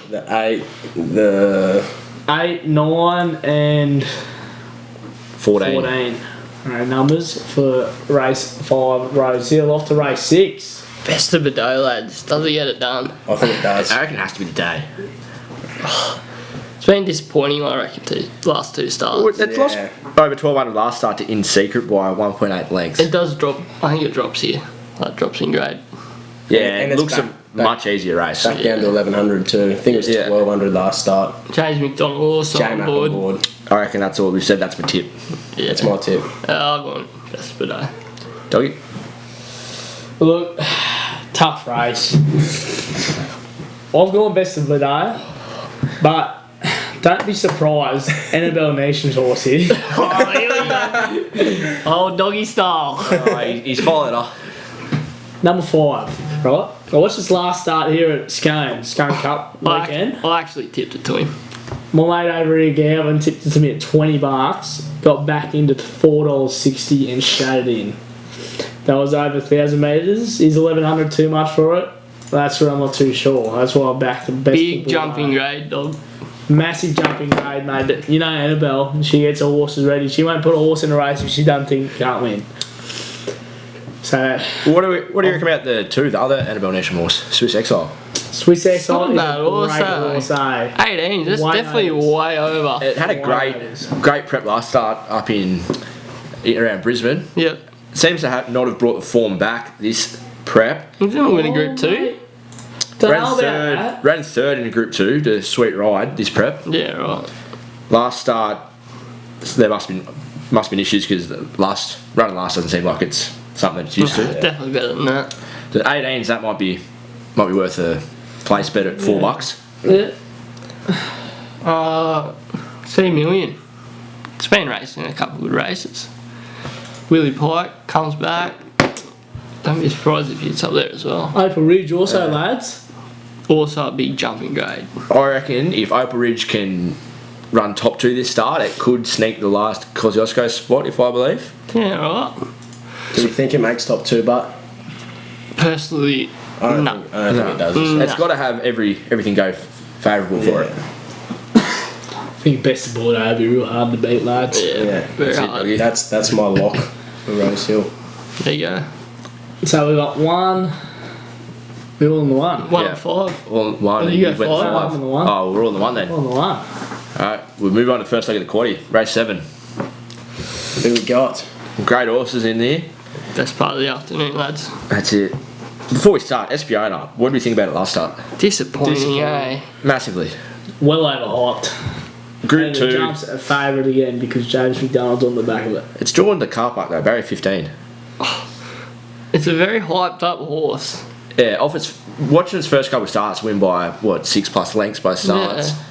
The 8, the 8, 9, and 14. 14. Alright, numbers for race 5. Road Hill off to race 6. Best of the day, lads. Does he get it done? I think it does. I reckon it has to be the day. It's been disappointing, I reckon, last two starts. It's lost over 1,200 last start to In Secret by 1.8 lengths. It does drop. I think it drops here. That drops in grade. Yeah, And it it's looks back- a much easier race. Back down to 1,100 too. I think it was Yeah. 1,200 last start. James McDonald also on J-Mac board. on board. I reckon that's all we've said. That's my tip. Yeah. That's my tip. I'll go on best of the day. Doggy? Look, tough race. I've gone best of the day, but don't be surprised. Annabelle Nation's horse here. Oh, here we go. Oh, doggy style. He's followed up. Number 5, right? I watched this last start here at Scone Cup weekend. I actually tipped it to him. My mate over here, Gavin, tipped it to me at $20. Got back into $4.60 and shut it in. That was over 1,000 metres. Is 1,100 too much for it? That's where I'm not too sure. That's why I backed the best. Big jumping grade, dog. Massive jumping grade, mate. You know Annabelle, she gets her horses ready. She won't put a horse in a race if she doesn't think she can't win. So, What do you reckon about the other Annabelle Nation horse, Swiss Exile? Swiss Exile is Not a bad horse, great eh? horse, eh? 18, that's Way definitely overs. way over. It had a great prep last start up in around Brisbane. Yep. Seems to not have brought the form back this prep. He's going to win a group 2. Don't Ran know about that. ran third in a Group 2 to Sweet Ride this prep. Yeah, right. Last start, there must have been issues because running last doesn't seem like it's something it's used to. Definitely better than that. The 18s that might be worth a place bet at $4. Yeah. C Million. It's been racing a couple of good races. Willie Pike comes back. Don't be surprised if it's up there as well. Opal Ridge also, lads. Also a big jumping grade. I reckon if Opal Ridge can run top 2 this start, it could sneak the last Kosciuszko spot, if I believe. Yeah, right. Do you think it makes top 2, but Personally, I don't no. think it does. It's got to have everything go favourable for it. I think best of board, it'd be real hard to beat, lads. Yeah, very That's it, hard. doggy. That's my lock for Rose Hill. There you go. So we got 1. We're all on the 1. 1 Yeah. and 5. Well, one, you and go you went five, 5. I'm on the 1. Oh, we're all on the 1 then. On the 1. Alright, we'll move on to the first leg of the quaddie, race 7. Who we got? Great horses in there. Best part of the afternoon, lads. That's it. Before we start, Espiona, what do we think about it last start? Disappointing, eh? Massively. Well overhyped. Group And it 2, jumps a favourite again because James McDonald's on the back of it. it's joined the car park though, barrier 15. It's a very hyped up horse. Yeah, watching its first couple of starts win by, 6+ lengths by starts. Yeah.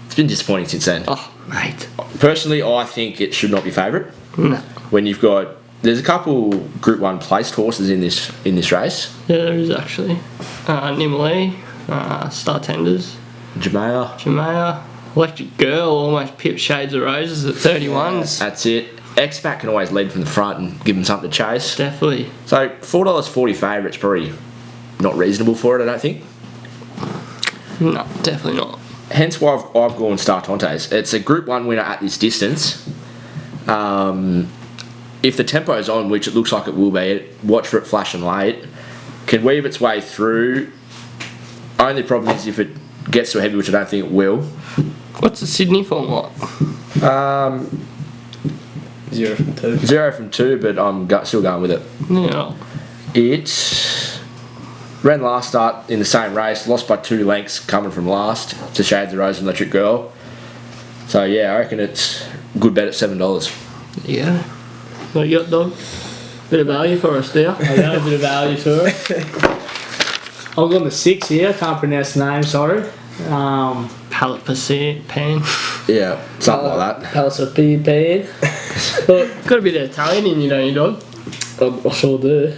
It's been disappointing since then. Oh, mate. Personally, I think it should not be favourite. No. When you've got, there's a couple Group 1 placed horses in this race. Yeah, there is actually. Nimley, Star Tenders, Jamea, Jamea, Electric Girl almost pipped Shades of Roses at 31s. that's it. X-Pac can always lead from the front and give them something to chase. Definitely. So $4.40 favourite's probably not reasonable for it, I don't think. No, definitely not. Hence why I've gone Star Tontes. It's a Group 1 winner at this distance. If the tempo's on, which it looks like it will be, watch for it flash and late. Can weave its way through. Only problem is if it gets too heavy, which I don't think it will. What's the Sydney form like? 0 from 2. 0 from 2, but I'm still going with it. Yeah. It's ran last start in the same race, lost by 2 lengths coming from last to Shades of Rose and Electric Girl. So yeah, I reckon it's a good bet at $7. Yeah. What you got, dog? Bit of value for us there. I got a bit of value for it. I've got the 6 here. I can't pronounce the name. Sorry. Pallet pan. Yeah, something like that. Palace of Pan. But Got a bit of Italian in you, don't you, dog? I sure do.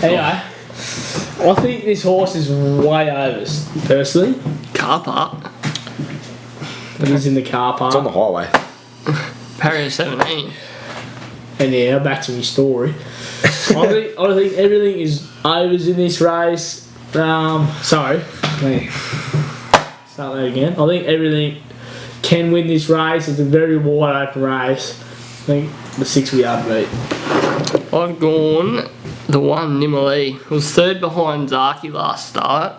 Anyway, I think this horse is way overs, personally. Car park. It is in the car It's on the park. highway. Parry 17. And yeah, back to my story. I think everything is overs in this race. Sorry. Let me start that again. I think everything can win this race. It's a very wide open race. I think the 6 we are beat. I've gone the 1 Nimali. It was third behind Zaki last start.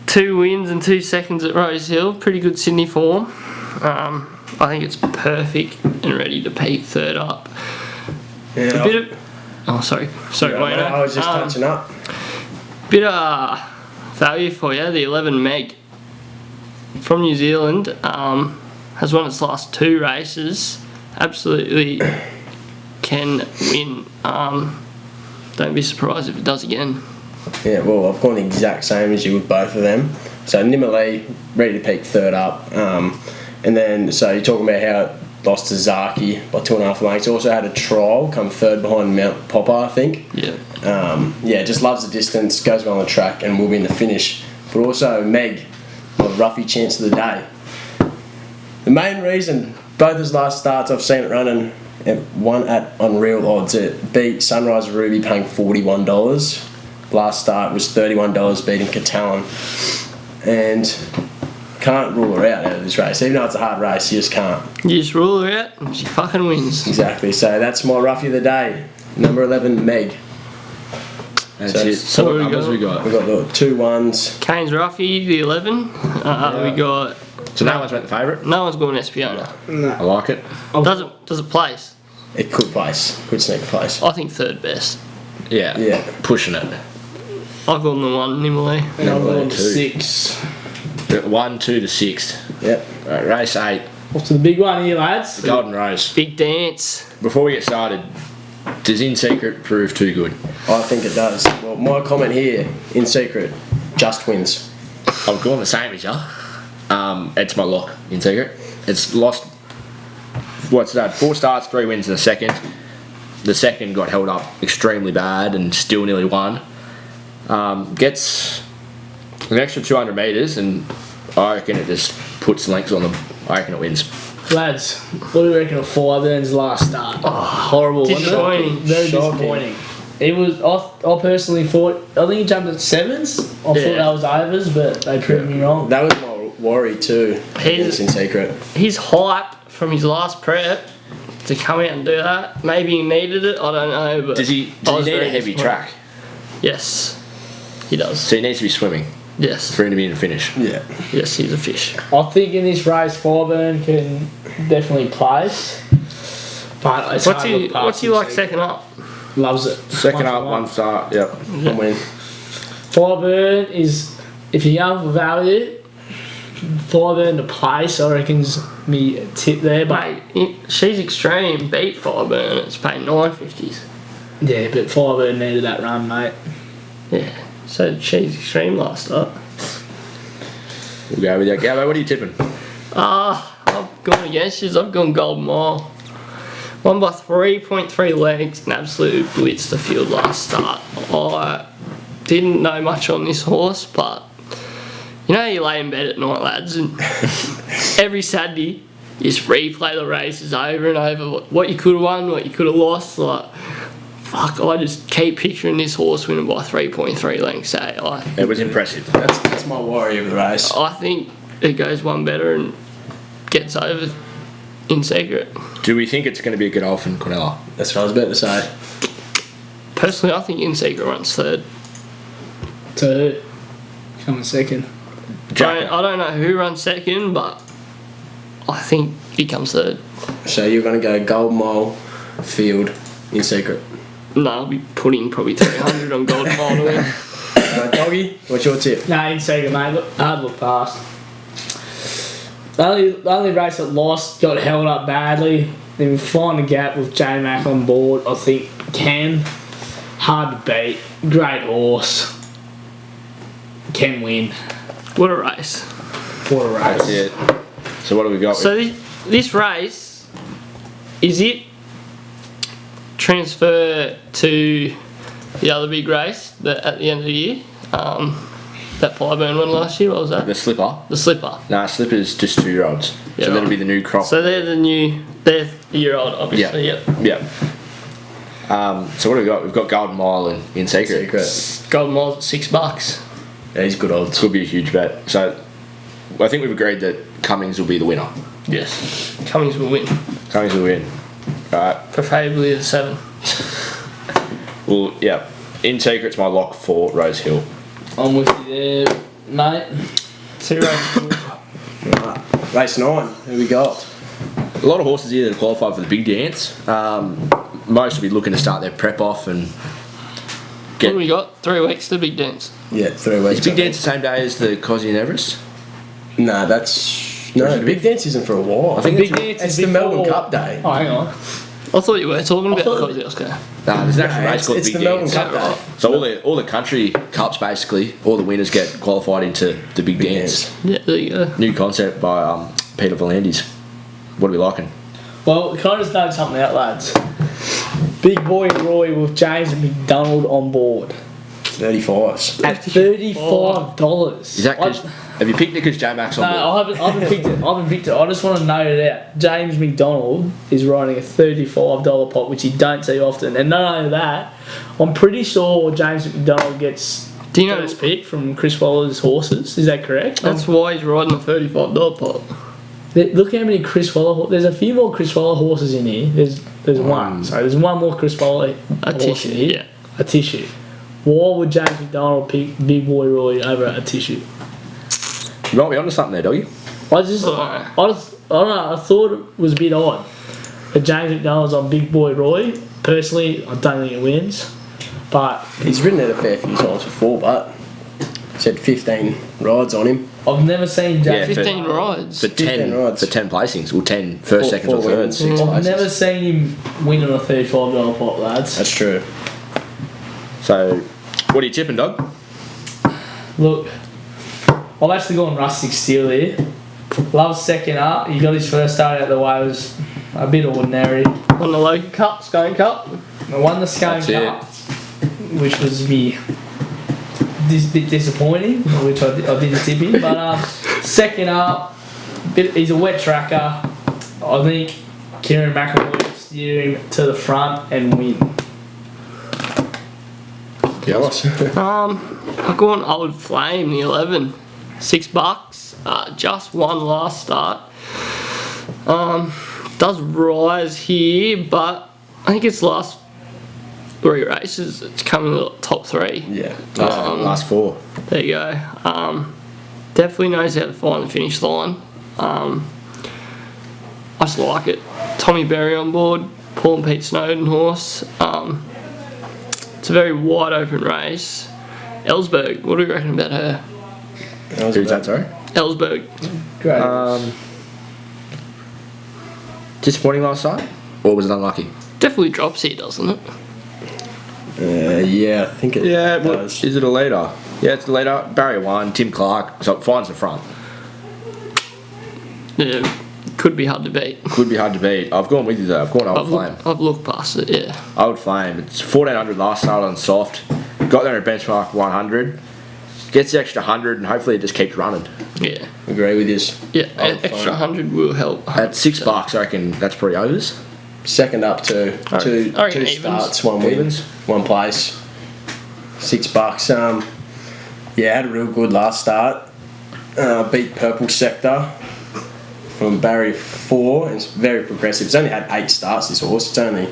2 wins and 2 seconds at Rose Hill. Pretty good Sydney form. I think it's perfect and ready to peak third up. Yeah, A bit of... Oh, sorry. Sorry, yeah, Wayne. I was just touching up. Bit of value for you, the 11 Meg from New Zealand, has won its last 2 races. Absolutely can win. Don't be surprised if it does again. Yeah, well, I've gone the exact same as you with both of them. So Nimali, ready to peak third up. And then, so you're talking about how it lost to Zaki by 2.5 lengths. Also had a trial, come third behind Mount Popper, I think. Yeah. Just loves the distance, goes well on the track, and will be in the finish. But also Meg, a roughy chance of the day. The main reason, both his last starts, I've seen it running, it won at unreal odds. It beat Sunrise Ruby, paying $41. Last start was $31, beating Catalan. And can't rule her out of this race. Even though it's a hard race, you just can't. You just rule her out and she fucking wins. Exactly. So that's my roughie of the day. Number 11, Meg. That's So- it. so What we numbers got- we got? We've got the 2 1s. Kane's Ruffy, the 11. We got... So no one's went the favourite. No one's going Espiona. I like it. Does it place? It could place. Could sneak a place. I think third best. Yeah. Yeah. Pushing it. I've gone the 1 Nimali. And I've Number gone to 2. 6. 1, 2 to 6. Yep. Right, race 8. Off to the big one here, lads. Golden Rose. Big dance. Before we get started, does In Secret prove too good? I think it does. Well, my comment here, in secret, just wins. I've gone the same as you. It's my lock, In Secret. It's lost, what's that, 4 starts, 3 wins in the second. The second got held up extremely bad and still nearly won. Gets an extra 200 metres and I reckon it just puts lengths on them. I reckon it wins. Lads, what do you reckon of Fireburn's last start? Horrible. wasn't it? Disappointing. Very Shocking. disappointing. It was. I personally thought. I think he jumped at 7s. I thought Yeah. that was overs, but they proved me wrong. That was my worry too. He's- Against In Secret. His hype from his last prep to come out and do that. Maybe he needed it. I don't know. But Does he I was need a very heavy disappointed. track? Yes, he does. So he needs to be swimming Yes, for him to be in the finish. Yeah. yes, he's a fish. I think in this race, Fireburn can definitely place. But it's What's hard to he? look past What's he In like Secret. second up? Loves it. Second One up, for 1 start, yep. One win. Fireburn is, if you go for value, Fireburn to place, I reckon's me tip there. But She's extreme. Beat Fireburn. It's paying $9.50s. yeah, but Fireburn needed that run, mate. Yeah. So she's extreme last start. We'll go with that. Gabbo, what are you tipping? I've gone against you. I've gone Golden Mile. Won by 3.3 legs and absolute blitz the field last start. I didn't know much on this horse, but you know you lay in bed at night, lads, and every Saturday you just replay the races over and over. What you could have won, what you could have lost. Like, fuck, I just keep picturing this horse winning by 3.3 lengths. It was impressive. That's my worry of the race. I think it goes one better and gets over In Secret. Do we think it's going to be a good off in Cornella? That's what I was about to say. Personally, I think In Secret runs third. To coming second. I don't know who runs second, but I think he comes third. So you're going to go Gold Mile, Field, In Secret. No, I'll be putting probably 300 on Golden Mile to win. Doggy, what's your tip? No, in second, mate. Hard look past. The only race that lost got held up badly. Then find the gap with J Mac on board. I think can. Hard to beat. Great horse. Can win. What a race. What a race. That's it. So what do we got? So this race, is it transfer to the other big race that at the end of the year? That Fireburn won last year, what was that? The slipper. The Slipper. Nah, slipper's just 2-year-olds. Yeah, So that'll right. be the new crop. So they're the year-old, obviously, Yeah. yep. Yeah. So what do we got? We've got Golden Mile and In Secret. Golden Mile's at $6. Yeah, he's good odds. This will be a huge bet. So I think we've agreed that Cummings will be the winner. Yes. Cummings will win. Cummings will win. Alright. Preferably the 7. Well, yeah. In Secret's my lock for Rose Hill. I'm with you there, mate. 2 races. Right. Race 9, who we got? A lot of horses here that have qualified for the big dance. Most will be looking to start their prep off and What get. have we got? 3 weeks to big dance. Yeah, 3 weeks. Is big dance the same day as the Cosy and Everest? No, that's... No, the big dance isn't for a while. I think Big it's, dance it's is the before- Melbourne Cup day. Oh, hang on. I thought you were talking about thought- the Cosy Oscar. there's an actual race called it's the the Big Melbourne Dance. Cup day. So all the country cups basically, all the winners get qualified into the big dance. Yeah, there you go. New concept by Peter Volandis. What are we liking? Well, can I just note something out, lads? Big Boy Roy with James McDonald on board 35s. at $35. Is that 'cause- have you picked it because J Max on board? No, I haven't picked it. I just want to note it out. James McDonald is riding a $35 pot, which you don't see often. And not only that, I'm pretty sure James McDonald gets Do you know first pick from Chris Waller's horses. Is that correct? that's why he's riding a $35 pot? Look how many Chris Waller. There's a few more Chris Waller horses in here. There's one. Sorry, there's one more Chris Waller A horse tissue, in here. yeah. A tissue. Why would James McDonald pick Big Boy Roy over a tissue? You might be onto something there, doggy. I don't know. I thought it was a bit odd. But James McDonald's on Big Boy Roy. Personally, I don't think it wins. But He's ridden it a fair few times before, but said 15 rides on him. I've never seen Yeah, James. 15 rides. For 10 rides. for 10 placings, or 10 first, seconds, or Four thirds. wins, 6 I've places. never seen him win on a $35 pot, lads. That's true. So, what are you tipping, dog? Look, I've actually gone Rustic Steel here. Love's second up. He got his first start out of the way. It was a bit ordinary. On the Logan Cup, Scone Cup. I won the Scone That's it. Cup, which was bit disappointing, which I didn't tip him. But second up, he's a wet tracker. I think Kieran McElroy will steer him to the front and win. Yes. I've gone Old Flame, the 11. $6. Just won last start. Does rise here, but I think its last 3 races, it's coming in the top 3. Yeah. Last 4. There you go. Definitely knows how to find the finish line. I just like it. Tommy Berry on board, Paul and Pete Snowden horse. It's a very wide open race. Ellsberg, what do you reckon about her? Who's that, sorry? Ellsberg. Great. Disappointing last start? Or was it unlucky? Definitely drops here, doesn't it? Yeah, I think it does. Is it a leader? Yeah, it's a leader. Barrier 1, Tim Clark, so it finds the front. Yeah, could be hard to beat. Could be hard to beat. I've gone with you though. I've gone Old Flame. I've looked past it, yeah. Old Flame. It's 1400 last start on soft. Got there at benchmark 100. Gets the extra 100 and hopefully it just keeps running. Yeah. Agree with this. Yeah, Old extra Flame. 100 will help. At $6, I reckon that's pretty overs. Second up to I two reckon evens. starts, 1 win, Evens. 1 place. $6. Yeah, had a real good last start. Beat Purple Sector from barrier 4. It's very progressive. It's only had 8 starts, this horse. It's only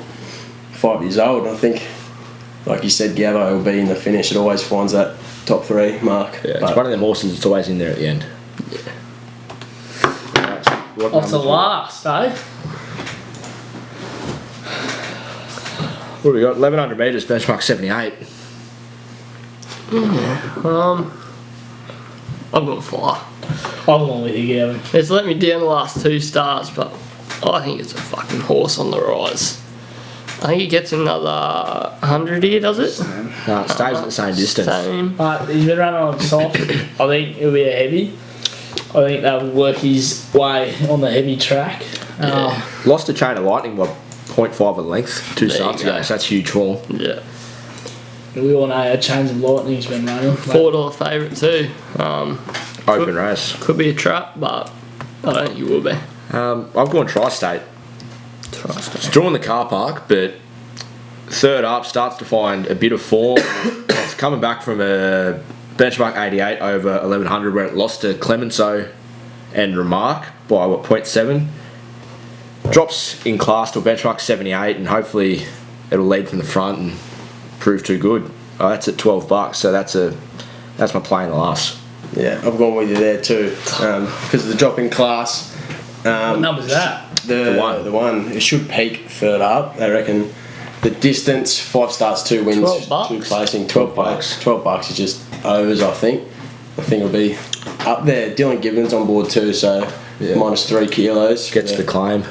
5 years old. I think, like you said, Gavo will be in the finish. It always finds that top 3 mark. Yeah, it's But one of them horses that's always in there at the end. Off the last, eh? What have we got? 1100 metres, benchmark 78. I've got Fire. I've gone with you, Gavin. It's let me down the last 2 starts, but I think it's a fucking horse on the rise. I think he gets another 100 here, does it? No, it stays at the same distance. Same. But he's been running on soft. I think it'll be a heavy. I think that will work his way on the heavy track. Lost to Chain of Lightning by 0.5 of length 2 There starts you go. ago, so that's huge form. Yeah. We all know how Chains of Lightning's been running. $4 favourite too. Open race. Could be a trap, but I don't think you will be. I've gone Tri-State. It's drawn the car park, but third up starts to find a bit of form. It's coming back from a benchmark 88 over 1100 where it lost to Clemenceau and Remark by 0.7. Drops in class to a benchmark 78 and hopefully it'll lead from the front and prove too good. That's at $12, so that's my play in the last. Yeah, I've gone with you there too. Because of the drop in class. What number's that? The one. It should peak third up. They reckon the distance, 5 starts, 2 wins, $12. 2 placing, $12. $12 is just overs, I think. I think it'll be up there. Dylan Gibbons on board too, so minus 3 kilos. Gets the claim.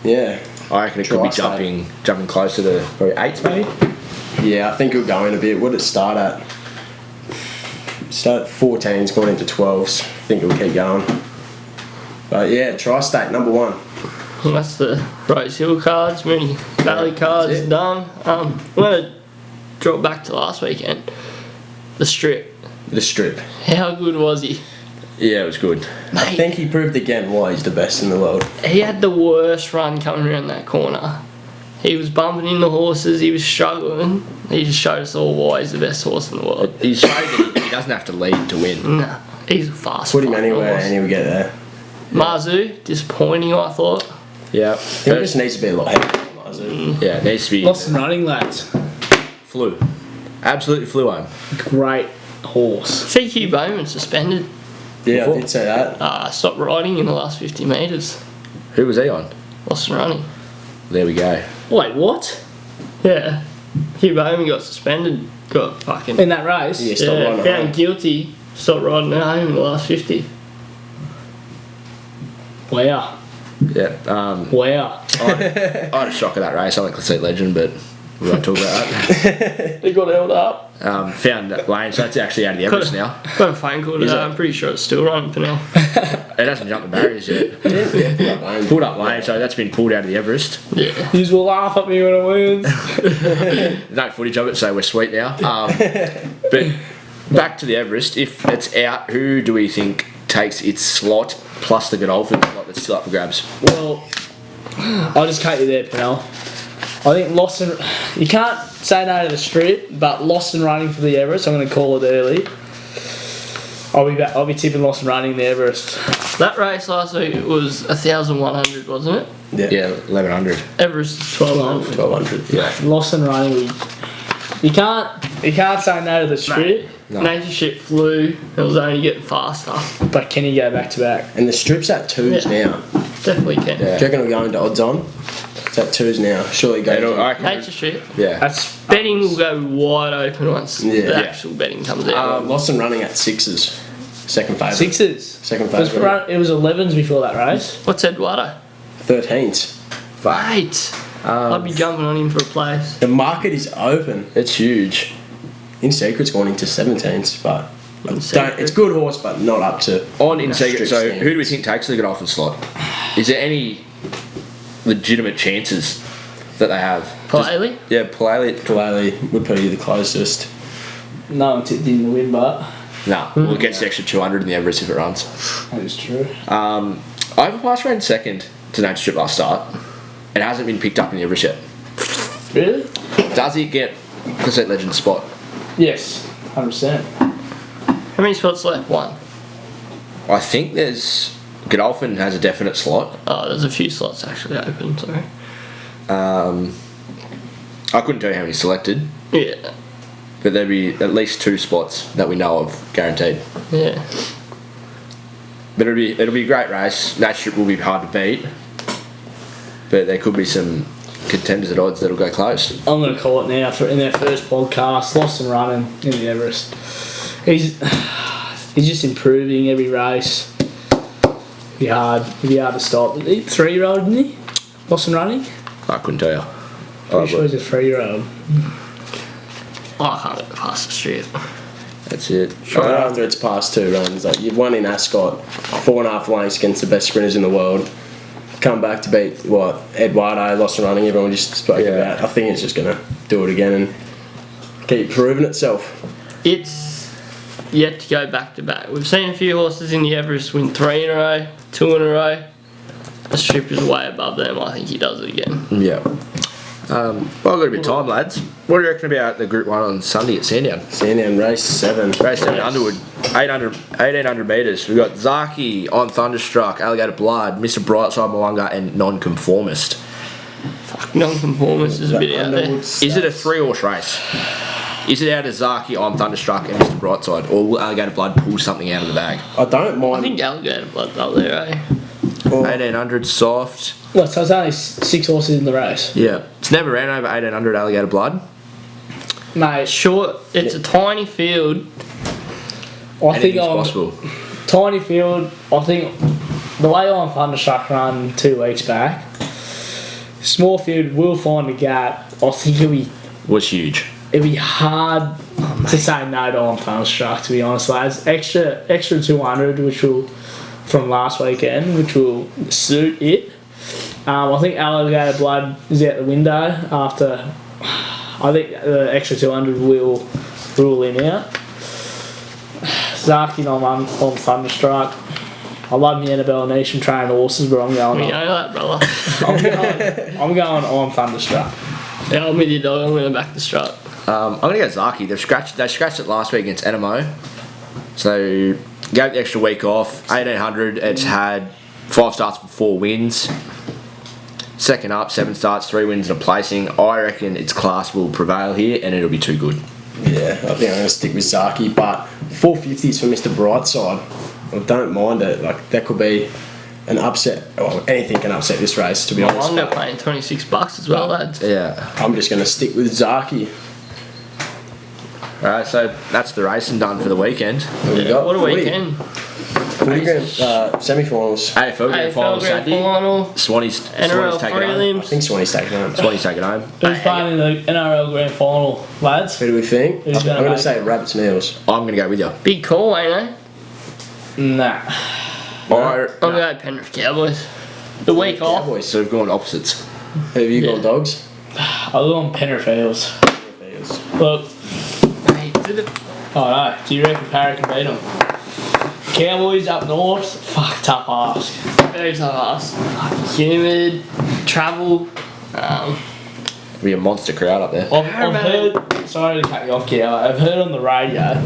Yeah. I reckon it could be Tri-State. jumping closer to probably 8s maybe. Yeah, I think it'll go in a bit. What did it start at? Start at 14s, going into 12s. I think it'll keep going. But yeah, Tri-State, number 1. Well, that's the Rose Hill cards, Mooney Valley cards it. done. I'm going to drop back to last weekend. The Strip. The Strip. How good was he? Yeah, it was good. I think he proved again why he's the best in the world. He had the worst run coming around that corner. He was bumping in the horses, he was struggling. He just showed us all why he's the best horse in the world. He's showed that he doesn't have to lead to win. Nah, he's a fast Put him fucking anywhere horse. and he'll get there. Marzu, disappointing I thought. Yeah. I think it just needs to be a lot heavier. Yeah, it needs to be Lost and running, lads. flew. Absolutely flew home. Great horse. CQ Bowman suspended. Yeah, I did say that. Stopped riding in the last 50 metres. Who was he on? Lost and running. There we go. Wait, what? Yeah. Hugh Bowman got suspended. Got fucking... In that race? Yeah, stop Yeah, riding at found home. guilty. Stopped riding at home in the last 50. Wow. Yeah. Wow. I had a shock of that race. I like Conceit Legend, but we won't talk about that. He got held up. Found Lane, so that's actually out of the Everest now. Got a phone call today. it? I'm pretty sure it's still running for now. It hasn't jumped the barriers yet. Pulled up Lane, so that's been pulled out of the Everest. Yeah. You will laugh at me when it wins. No footage of it, so we're sweet now. But back to the Everest. If it's out, who do we think takes its slot plus the Godolphin slot that's still up for grabs? Well, I'll just cut you there, Pennell. I think lost and... You can't say no to the Strip, but lost and running for the Everest. I'm going to call it early. I'll be tipping lost and running the Everest. That race last week was 1,100, wasn't it? Yeah, 1100. Everest is 1,200. 1200. Yeah. Lost and running. You can't say no to the Strip, No. Nature Ship flew. It was only getting faster. but can you go back to back? And the Strip's at 2s Yeah. now. Definitely can. Do you reckon it'll go into odds on? It's at 2s now. Surely it goes. I reckon- Nature Ship. yeah. That's Betting will go wide open once Yeah. the Yeah. actual betting comes out. Lost and running at 6s. Second favourite. sixes. Second It was, favourite. it was 11s before that race. What's Eduardo? 13s. Mate. I'd be jumping on him for a place. The market is open. It's huge. In Secret's gone into 17s, but In don't, Secret. it's good horse, but not up to. On in secret, strict so standards. who do we think takes the Godolphin slot? Is there any legitimate chances that they have? Paley? Yeah, Paley. Kalali would be the closest. No one tipped him to win, but Nah, we'll get the extra 200 in the Everest if it runs. that is true. Overpass ran second to Nature Strip last start. It hasn't been picked up in the Everest yet. Really? Does he get Conceit Legend spot? Yes, 100%. How many spots left? One. I think there's Godolphin has a definite slot. Oh, there's a few slots actually open, sorry. I couldn't tell you how many selected, Yeah. but there'd be at least 2 spots that we know of guaranteed. Yeah. But it'll be a great race. Nature Strip will be hard to beat, but there could be some contenders at odds that'll go close. I'm going to call it now in their first podcast. Lost and running in the Everest. He's just improving every race. It'd be hard to stop. 3-year-old, didn't he? Lost and running. I couldn't tell you. Pretty sure he's a 3-year-old. I can't get past the strip. That's it. Right after it's past 2 runs, like you've won in Ascot, 4.5 lengths against the best sprinters in the world. Come back to beat Eduardo, Lost and Running. Everyone just spoke about. I think it's just gonna do it again and keep proving itself. It's yet to go back to back. We've seen a few horses in the Everest win 3 in a row, 2 in a row. The strip is way above them. I think he does it again. Yeah. Well, I've got a bit of time, lads. What do you reckon about the Group 1 on Sunday at Sandown? Sandown race 7. Race 7 Underwood, 1800 metres. We've got Zaki on Thunderstruck, Alligator Blood, Mr. Brightside Moanga, and Nonconformist. Fuck, Nonconformist is a bit out there. Is it a 3-horse race? Is it out of Zaki on Thunderstruck and Mr. Brightside, or will Alligator Blood pull something out of the bag? I don't mind. I think Alligator Blood's up there, eh? 1800 soft. Well, so it's only 6 horses in the race. Yeah. It's never ran over 1800 Alligator Blood. Mate, Short, it's a tiny field. I think Anything's I'm possible. tiny field. I think the way I'm Thunderstruck run 2 weeks back, small field will find a gap. I think Was huge. it'll be hard to say no to on Thunderstruck, to be honest, lads. Extra 200, which will from last weekend, which will suit it. I think Alligator Blood is out the window after. I think the extra 200 will rule him out. Zaki on Thunderstruck. I love the Annabelle Niche and training horses, but I'm going You know that, brother. I'm going on Thunderstruck. Yeah, I'm with you, dog. I'm going to back the strut. I'm going to go Zaki. They scratched it last week against NMO. So, gave the extra week off. 1800, it's had 5 starts for 4 wins. Second up, 7 starts, 3 wins and a placing. I reckon its class will prevail here and it'll be too good. Yeah, I think I'm going to stick with Zaki, but 450s for Mr. Brightside. I don't mind it. Like, that could be an upset. Well, anything can upset this race, to be honest. I'm paying $26 as well, lads. Yeah. I'm just going to stick with Zaki. Alright, so that's the racing done for the weekend. We got What a footy. weekend. Footy semi-finals. AFL Grand Final AFL Grand Saturday. Final, Swanee's NRL taking home. I prelims. think Swanee's taking home. Swanee's taking home. Who's playing in the NRL Grand Final, lads? Who do we think? Who's I'm gonna going make to say Rabbits and Eels. I'm going to go with you. Big call, ain't it? Nah. I'm going to go Penrith Cowboys. The week off. Cowboys. So we've gone opposites. Who have you Yeah. got, Dogs? I'll go on Penrith Eels. Eels. Look, Mate, did it- oh no, do you reckon Parra can beat them? Cowboys up north, fuck, tough ask. Very tough ass. Humid, travel. It'll be a monster crowd up there. I've heard, sorry to cut you off, Cow, I've heard on the radio,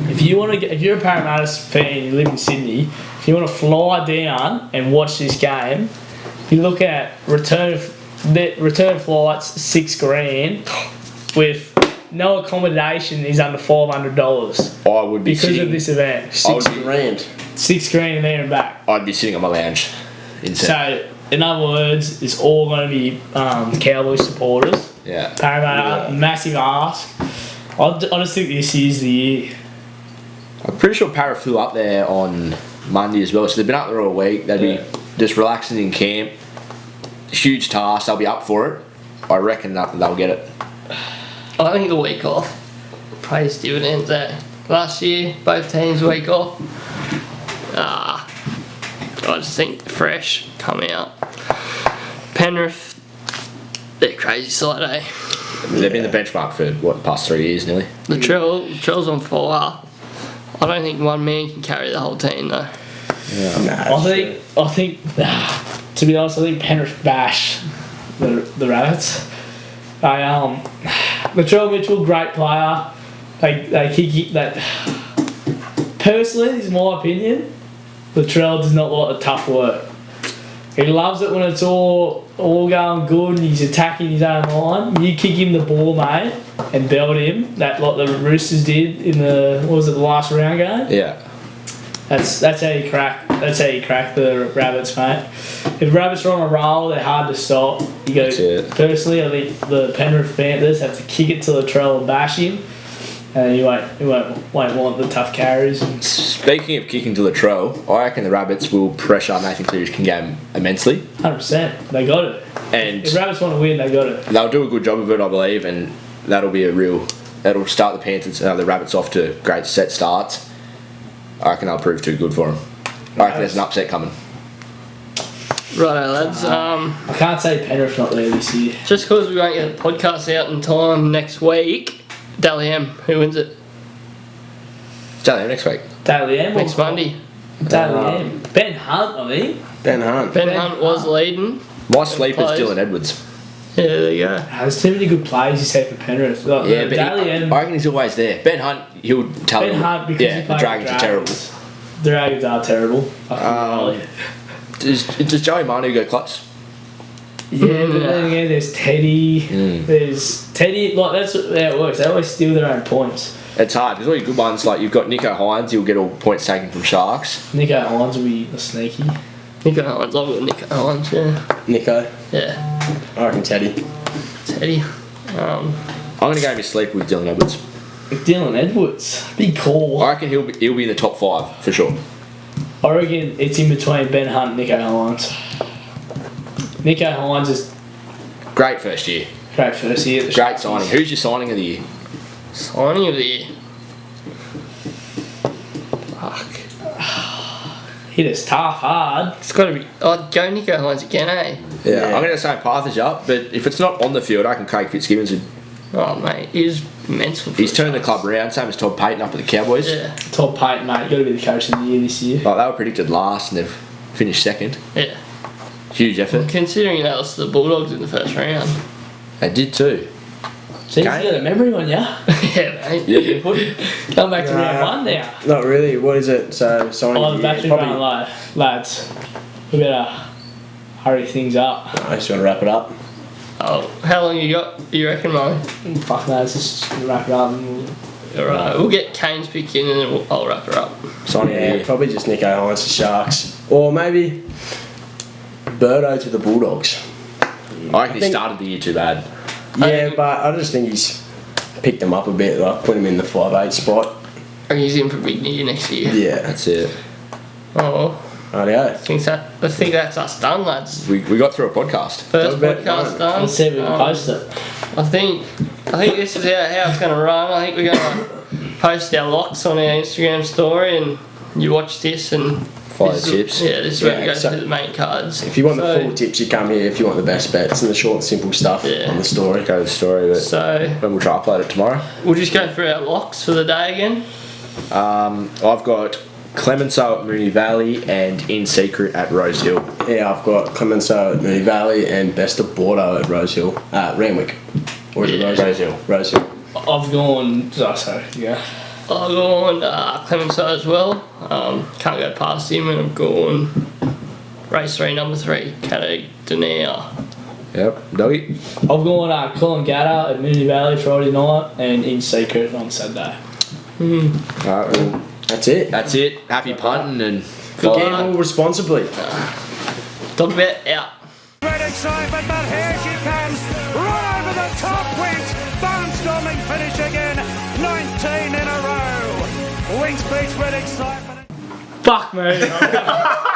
if you're a Parramatta fan, you live in Sydney, if you want to fly down and watch this game, you look at return flights, $6,000 with no accommodation is under $500 I would be because sitting, of this event. $6,000. $6,000 there and back. I'd be sitting on my lounge. So, in other words, it's all going to be Cowboys supporters. Yeah. Parramatta, massive ask. I just think this is the year. I'm pretty sure Parra flew up there on Monday as well, so they've been up there all week. They'll be just relaxing in camp. Huge task, they'll be up for it. I reckon that they'll get it. I think the week off pays dividends there. Last year, both teams week off. I just think fresh come out. Penrith, they're crazy side, eh? They've been the benchmark for past 3 years nearly. The Trail's on fire. I don't think one man can carry the whole team though. I think, to be honest, I think Penrith bash the Rabbits. Latrell Mitchell, great player. They kick that. Personally, this is my opinion. Latrell does not like the tough work. He loves it when it's all going good and he's attacking his own line. You kick him the ball, mate, and belt him, like the Roosters did in the last round game. Yeah. That's how you crack That's how you crack the rabbits, mate. If rabbits are on a roll, they're hard to stop. You go. That's it. Personally, I think the Penrith Panthers have to kick it to Latrell and bash him, and you won't want the tough carries. Speaking of kicking to Latrell, I reckon the Rabbits will pressure Nathan Cleary's King game immensely. 100%. They got it. And If rabbits want to win, they got it. they'll do a good job of it, I believe, and that'll start the Panthers, the Rabbits off to great set starts. I reckon they'll prove too good for them. I reckon there's an upset coming. Righto, lads. I can't say Penrith not there this year. Just because we won't get the podcast out in time next week, Dally M, who wins it? Tell you next week. Daly M. Next Monday. Daly M. Ben Hunt, I think. Ben Hunt. Ben Hunt was leading. My sleeper's plays. Dylan Edwards. Yeah, there you go. There's too many good plays you say for Penrith. Like, Yeah, but Daly M. I reckon he's always there. Ben Hunt, he'll tell Ben them. Hunt because Yeah, he the played Dragons are terrible. The Dragons are terrible. Fucking Does Joey Manu go close? yeah, but then again, there's Teddy. There's Teddy. Like that's how it works. They always steal their own points. It's hard because all your good ones, like you've got Nico Hines, he'll get all points taken from Sharks. Nico Hines will be sneaky. Nico Hines, I've got Nico Hines, yeah. Nico. Yeah. I reckon Teddy. Teddy. I'm going to go with sleep with Dylan Edwards. Dylan Edwards, big call. I reckon he'll be in the top 5 for sure. I reckon it's in between Ben Hunt and Nico Hines. Nico Hines is Great first year. great first year. At the Great Sharks. signing. Who's your signing of the year? Signing of the year. Fuck. Hit us tough, hard. It's got to be. I'd go Nico Hines again, eh? Yeah. I'm going to say Partridge up, but if it's not on the field, I can Craig Fitzgibbons. Oh, mate. He's immense. He's turned the club around, same as Todd Payton up at the Cowboys. Yeah. Todd Payton, mate, got to be the coach of the year this year. Like they were predicted last and they've finished second. Yeah. Huge effort. Considering that was the Bulldogs in the first round. They did too. Jeez, you Okay. got a memory on ya. Yeah, mate. Yeah, you put it. Come back to round one now. Not really. What is it? So signing. Oh, of the the year, battery probably. running low. Lads, we better hurry things up. I just want to wrap it up. Oh, how long you got, you reckon, Mo? Fuck no, let's just wrap it up. And Alright, we'll get Kane's pick in and then I'll wrap her up. Signing of the Yeah, year. probably just Nico Hines to Sharks, or maybe Birdo to the Bulldogs. I reckon he think- started the year too bad. Yeah, but I just think he's picked them up a bit. Like put him in the 5'8" spot. I'll use him for big year next year. Yeah, That's it. Oh well. rightio. I think that's us done, lads. We got through a podcast. First DogBet podcast done. let's see if we can post it. I think this is how it's going to run. I think we're going to post our locks on our Instagram story, and you watch this and Follow this the is- tips. Yeah, this is where we Yeah, go so- through the main cards. If you want the So- full tips, you come here. If you want the best bets and the short and simple stuff Yeah. on the story. Go to the story, but So when we'll try to upload it tomorrow. we'll just go through our locks for the day again. I've got Clemenceau at Mooney Valley and In Secret at Rose Hill. Yeah, I've got Clemenceau at Mooney Valley and Best of Bordeaux at Rose Hill. Randwick. Or is it Yeah. Rose Hill? Rose Hill. I've gone. Oh, sorry. Yeah. I've gone Clemenceau as well. Can't go past him, and I've gone race 3, number 3, Catadonia. Yep, doggy. I've gone Colin Gatta at Mooney Valley Friday night and In Secret on Saturday. Alright, well, That's it. that's it. Happy punting and Good Gamble luck. responsibly. DogBet out. Great excitement, but here she comes, right over the top wings, barnstorming finish again, 19 in a row. Wings Beach, red excitement. Fuck me.